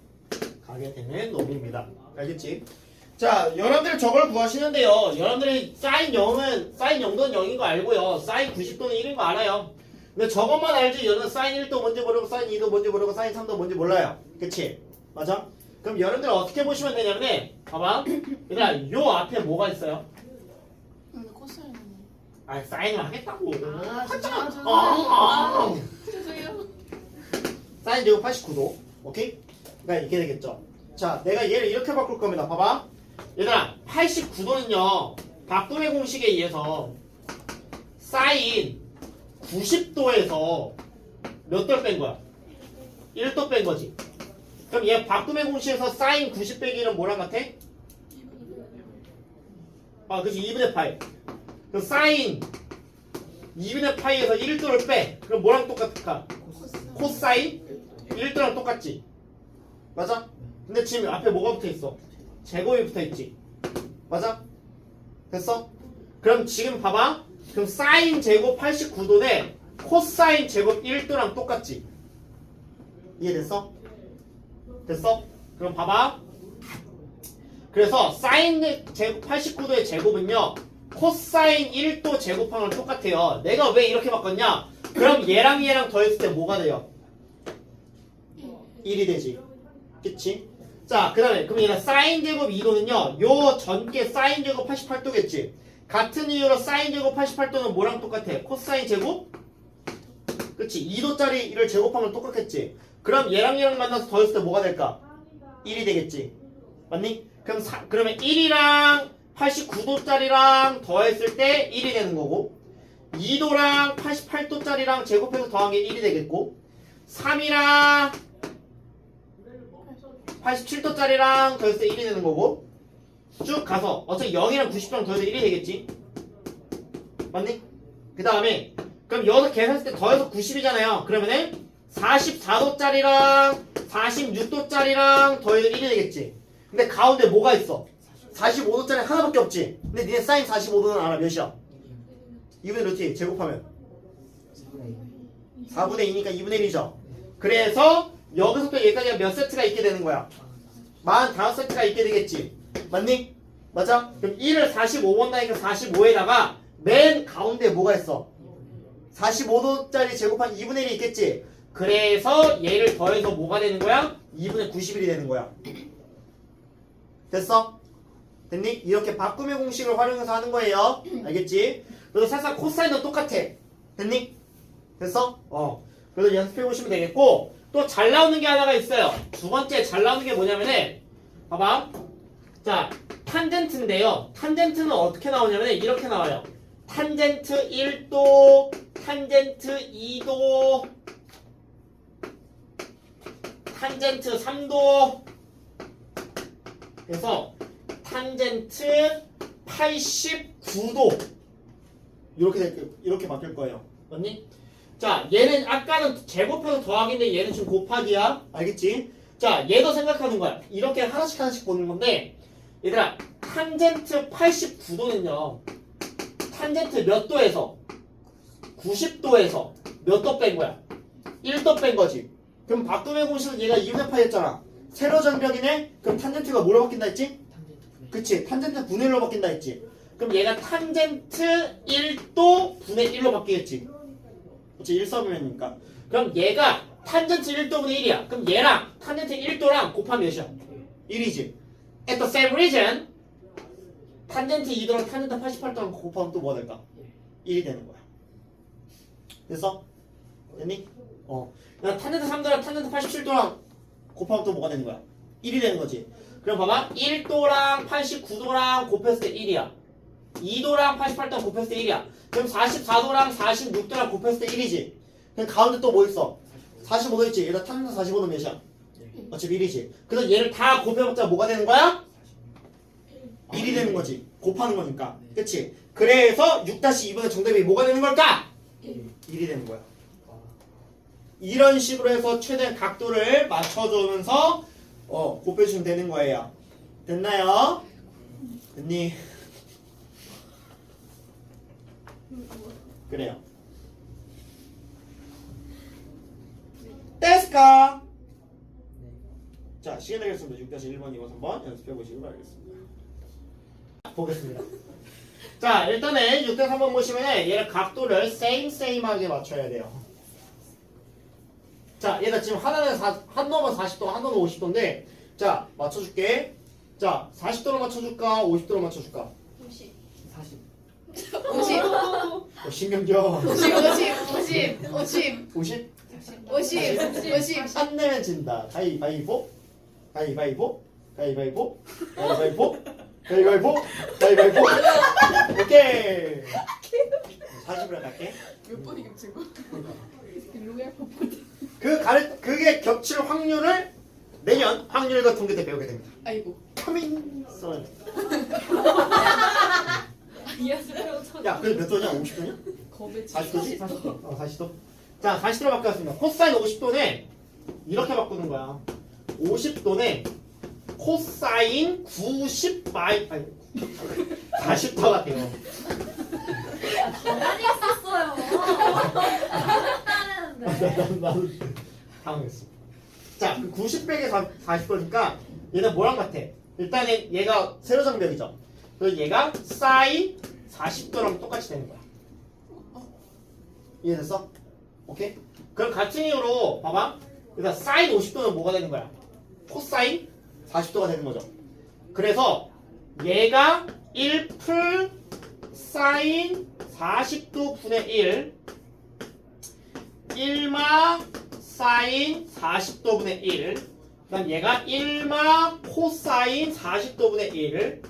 가게 되는 놈입니다. 알겠지? 자, 여러분들 저걸 구하시는데요. 여러분들이 사인 0은 사인 0도는 0인 거 알고요. 사인 90도는 1인 거 알아요. 근데 저것만 알지 여러분 사인 1도 뭔지 모르고 사인 2도 뭔지 모르고 사인 3도 뭔지 몰라요. 그치? 맞아? 그럼 여러분들 어떻게 보시면 되냐면 봐봐. 얘들아, 요 앞에 뭐가 있어요? 근데 코사인은. 아, 사인을 하겠다고. 죄송해요. 사인 제곱 89도. 오케이? 그러니까 이렇게 되겠죠. 자, 내가 얘를 이렇게 바꿀 겁니다. 봐봐. 얘들아, 89도는요 바꿈의 공식에 의해서 사인 90도에서 몇 도를 뺀 거야? 1도 뺀 거지. 그럼 얘 바꿈의 공식에서 사인 90 빼기는 뭐랑 같아? 아, 그치, 2분의 파이. 그럼 사인 2분의 파이에서 1도를 빼. 그럼 뭐랑 똑같을까? 코사인 1도랑 똑같지. 맞아? 근데 지금 앞에 뭐가 붙어 있어? 제곱이 붙어 있지. 맞아? 됐어? 그럼 지금 봐봐. 그럼 사인 제곱 89도네 코사인 제곱 1도랑 똑같지. 이해됐어? 됐어? 그럼 봐봐. 그래서 사인 제곱 89도의 제곱은요 코사인 1도 제곱항을 똑같아요. 내가 왜 이렇게 바꿨냐? 그럼 얘랑 얘랑 더했을 때 뭐가 돼요? 1이 되지. 그치? 자, 그 다음에 그럼 얘는 사인 제곱 2도는요 요 전개 사인 제곱 88도겠지. 같은 이유로 사인 제곱 88도는 뭐랑 똑같아? 코사인 제곱? 그치, 2도짜리를 제곱하면 똑같겠지. 그럼 얘랑 만나서 더했을 때 뭐가 될까? 1이 되겠지. 맞니? 그러면 1이랑 89도짜리랑 더했을 때 1이 되는 거고, 2도랑 88도짜리랑 제곱해서 더한 게 1이 되겠고, 3이랑 87도짜리랑 더했을 때 1이 되는 거고, 쭉 가서 어차피 0이랑 90도랑 더해서 1이 되겠지. 맞니? 그 다음에 그럼 여기서 계산했을 때 더해서 90이잖아요. 그러면은 44도짜리랑 46도짜리랑 더해서 1이 되겠지. 근데 가운데 뭐가 있어? 45도짜리 하나밖에 없지. 근데 니네 사인 45도는 알아. 몇이야? 2분의 루트 제곱하면 4분의 2니까 2분의 1이죠. 그래서 여기서부터 여기까지가 몇 세트가 있게 되는 거야? 45세트가 있게 되겠지. 맞니? 맞아? 그럼 1을 45번 나니까 45에다가 맨 가운데 뭐가 있어? 45도짜리 제곱한 2분의 1이 있겠지. 그래서 얘를 더해서 뭐가 되는 거야? 2분의 91이 되는 거야. 됐어? 됐니? 이렇게 바꾸의 공식을 활용해서 하는 거예요. 알겠지? 그래서 사실 코사인도 똑같아. 됐니? 됐어? 그래서 연습해 보시면 되겠고, 또 잘 나오는 게 하나가 있어요. 두 번째 잘 나오는 게 뭐냐면은, 봐봐. 자, 탄젠트인데요. 탄젠트는 어떻게 나오냐면 이렇게 나와요. 탄젠트 1도, 탄젠트 2도, 탄젠트 3도. 그래서 탄젠트 89도. 이렇게 바뀔 거예요. 맞니? 자, 얘는 아까는 제곱해서 더하기인데 얘는 지금 곱하기야. 알겠지? 자, 얘도 생각하는 거야. 이렇게 하나씩 보는 건데, 얘들아, 탄젠트 89도는요, 탄젠트 몇 도에서? 90도에서 몇 도 뺀 거야? 1도 뺀 거지. 그럼 바꿈의 공식은 얘가 2분의 파이였잖아. 세로 장벽이네? 그럼 탄젠트가 뭐로 바뀐다 했지? 그치, 탄젠트 분의 1로 바뀐다 했지. 그럼 얘가 탄젠트 1도 분의 1로 바뀌겠지. 그치, 1서비면이니까. 그럼 얘가 탄젠트 1도분의 1이야. 그럼 얘랑 탄젠트 1도랑 곱하면 몇이야? 1이지. At the same region, 탄젠트 2도랑 탄젠트 88도랑 곱하면 또 뭐가 될까? 1이 되는 거야. 됐어? 됐니? 그럼 탄젠트 3도랑 탄젠트 87도랑 곱하면 또 뭐가 되는 거야? 1이 되는 거지. 그럼 봐봐. 1도랑 89도랑 곱했을 때 1이야. 2도랑 88도랑 곱했을 때 1이야. 그럼 44도랑 46도랑 곱했을 때 1이지. 그럼 가운데 또 뭐 있어? 45도 있지. 얘가 탄젠트 45도 몇이야? 어차피 1이지. 그래서 얘를 다 곱해봤자 뭐가 되는 거야? 1이 되는 거지. 곱하는 거니까. 그치? 그래서 6-2분의 정답이 뭐가 되는 걸까? 1이 되는 거야. 이런 식으로 해서 최대한 각도를 맞춰주면서 곱해주면 되는 거예요. 됐나요? 됐니? 그래요. 됐을까? 자, 시간 되겠습니다. 6-1번, 2번, 3번 연습해 보시기 바라겠습니다. 보겠습니다. 자, 일단은 6-3번 보시면 얘를 각도를 same하게 맞춰야 돼요. 자, 얘가 지금 한 놈은 40도, 한 놈은 50도인데, 자, 맞춰줄게. 자, 40도로 맞춰줄까? 50도로 맞춰줄까? 50. 40. 신경져. 50. 안 내면 진다. 가위바위보. 오케이. 40으로 갈게. 몇 번이 겹친 거? 그게 겹칠 확률을 내년 확률과 통계 때 배우게 됩니다. 아이고. 커밍 선. 이해하세요? 야, 그래 몇 도냐? 50도냐? 겁에 40도지? 40도. 40도. 자, 40도로 바뀌었습니다. 코사인 50도는 이렇게 바꾸는 거야. 50도는 코사인 40도가 돼요. 가만히 있었어요. 나도 당황했어. 자, 90 빼기 40도니까 얘는 뭐랑 같아? 일단은 얘가 세로장벽이죠. 그래서 얘가 사인 40도랑 똑같이 되는 거야. 이해됐어? 오케이? 그럼 같은 이유로 봐봐. 그러니까 사인 50도는 뭐가 되는 거야? 코사인 40도가 되는 거죠. 그래서 얘가 1풀 사인 40도 분의 1 1마 사인 40도 분의 1 그다음 얘가 1마 코사인 40도 분의 1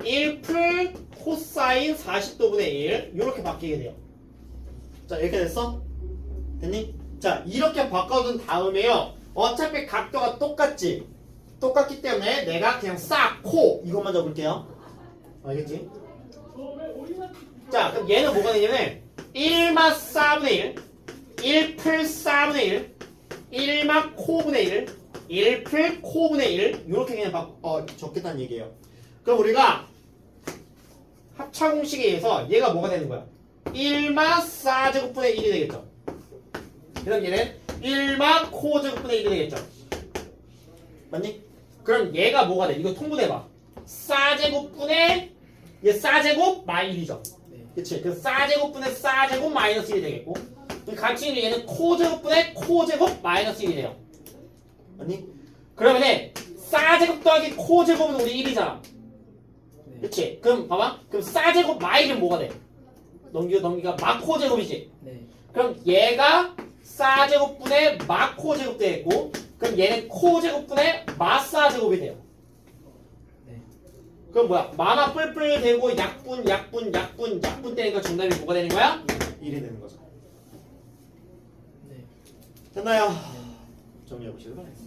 1풀 코사인 40도 분의 1 이렇게 바뀌게 돼요. 자 이렇게 됐어? 됐니? 자 이렇게 바꿔둔 다음에요 어차피 각도가 똑같지? 똑같기 때문에 내가 그냥 싹 코 이것만 적을게요. 알겠지? 자 그럼 얘는 뭐가 되냐면 1마 4분의 1 1풀 4분의 1 1마 코분의 1 1풀 코분의 1 이렇게 그냥 적겠다는 얘기예요. 그럼 우리가 합차공식에 의해서 얘가 뭐가 되는 거야? 1마 4제곱분의 1이 되겠죠. 그럼 얘는 1마 코제곱분의 1이 되겠죠. 맞니? 그럼 얘가 뭐가 돼? 이거 통분해봐. 4제곱분의 얘 4제곱 마이 1이죠. 그치? 그래서 4제곱분의 4제곱 마이너스 1이 되겠고 같이 있는 얘는 코제곱분의 코제곱 마이너스 1이 돼요. 맞니? 그러면은 4제곱 더하기 코제곱은 우리 1이잖아. 그치? 그럼 봐봐. 그럼 4제곱 마이는 뭐가 돼? 넘기가 마코제곱이지? 네. 그럼 얘가 4제곱분의 마코제곱 되겠고 그럼 얘는 코제곱분의 마사제곱이 돼요. 네. 그럼 뭐야? 마마 뿔뿔 되고 약분 되니까 정답이 뭐가 되는 거야? 1이 되는 거죠. 네. 됐나요? 정리해 보시길 바랍니다.